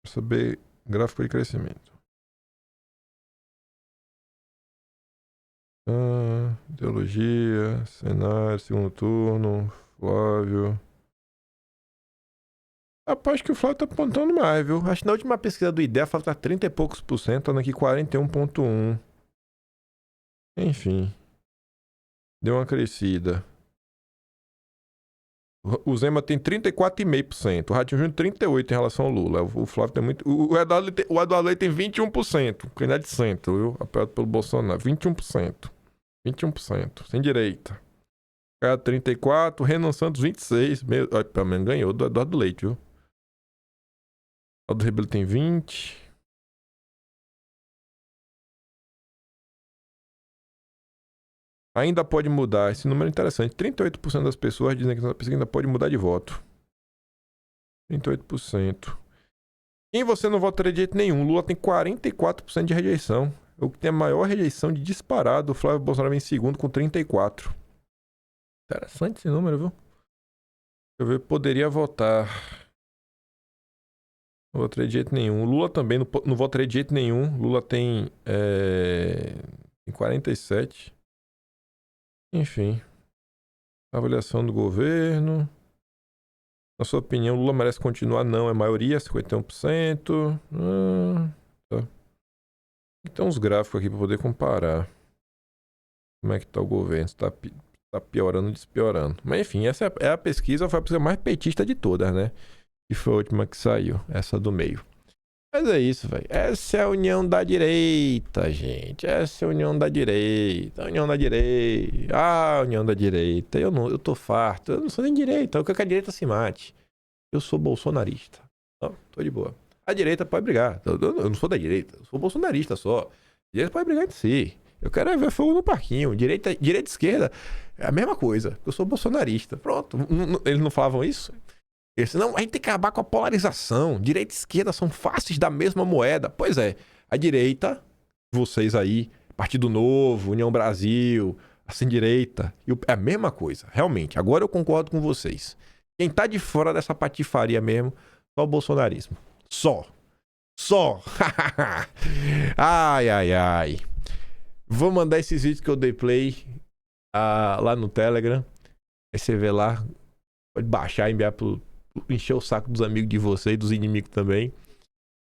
Quero saber gráfico de crescimento. Ideologia, cenário, segundo turno, Flávio. Rapaz, que o Flávio tá apontando mais, viu? Acho que na última pesquisa do IDEA, o Flávio tá 30 e poucos %, tá aqui 41,1%. Enfim. Deu uma crescida. O Zema tem 34,5%. O Ratinho Júnior 38% em relação ao Lula. O Flávio tem muito... O Eduardo Leite tem 21%. Candidato de centro, viu? Apoiado pelo Bolsonaro. 21%. 21%. Sem direita. Cara 34%. Renan Santos 26%. Pelo menos ganhou do Eduardo Leite, viu? Aldo Rebelo tem 20%. Ainda pode mudar. Esse número é interessante. 38% das pessoas dizem que essa pesquisa ainda pode mudar de voto. 38%. Quem você não votaria de jeito nenhum? Lula tem 44% de rejeição. O que tem a maior rejeição de disparado. O Flávio Bolsonaro vem em segundo com 34%. Interessante esse número, viu? Eu ver, poderia votar. Não votaria de jeito nenhum. Lula também não votaria de jeito nenhum. Lula tem 47%. Enfim. Avaliação do governo. Na sua opinião, Lula merece continuar? Não, é maioria, 51%. Tá. Tem uns gráficos aqui para poder comparar. Como é que tá o governo? Se tá piorando ou despiorando. Mas enfim, essa é a pesquisa, foi a pesquisa mais petista de todas, né? Que foi a última que saiu, essa do meio. Mas é isso, velho. Essa é a união da direita, gente. Essa é a união da direita. A união da direita. Ah, a união da direita. Eu tô farto. Eu não sou nem direita. Eu quero que a direita se mate. Eu sou bolsonarista. Não, tô de boa. A direita pode brigar. Eu não sou da direita. Eu sou bolsonarista só. A direita pode brigar entre si. Eu quero é ver fogo no parquinho. Direita e esquerda é a mesma coisa. Eu sou bolsonarista. Pronto. Eles não falavam isso? Não, a gente tem que acabar com a polarização. Direita e esquerda são faces da mesma moeda. Pois é, a direita, vocês aí, Partido Novo, União Brasil, assim direita, é a mesma coisa, realmente. Agora eu concordo com vocês. Quem tá de fora dessa patifaria mesmo, só o bolsonarismo. Só. Ai. Vou mandar esses vídeos que eu dei play lá no Telegram. Aí você vê lá, pode baixar e enviar encher o saco dos amigos de vocês, dos inimigos também.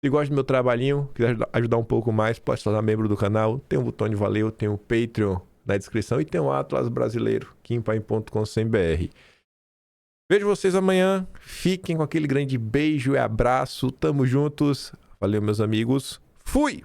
Se gosta do meu trabalhinho, quiser ajudar um pouco mais, pode se tornar membro do canal. Tem um botão de valeu, tem o Patreon na descrição e tem o Atlas Brasileiro, kimpaim.com.br. Vejo vocês amanhã. Fiquem com aquele grande beijo e abraço. Tamo juntos. Valeu, meus amigos. Fui!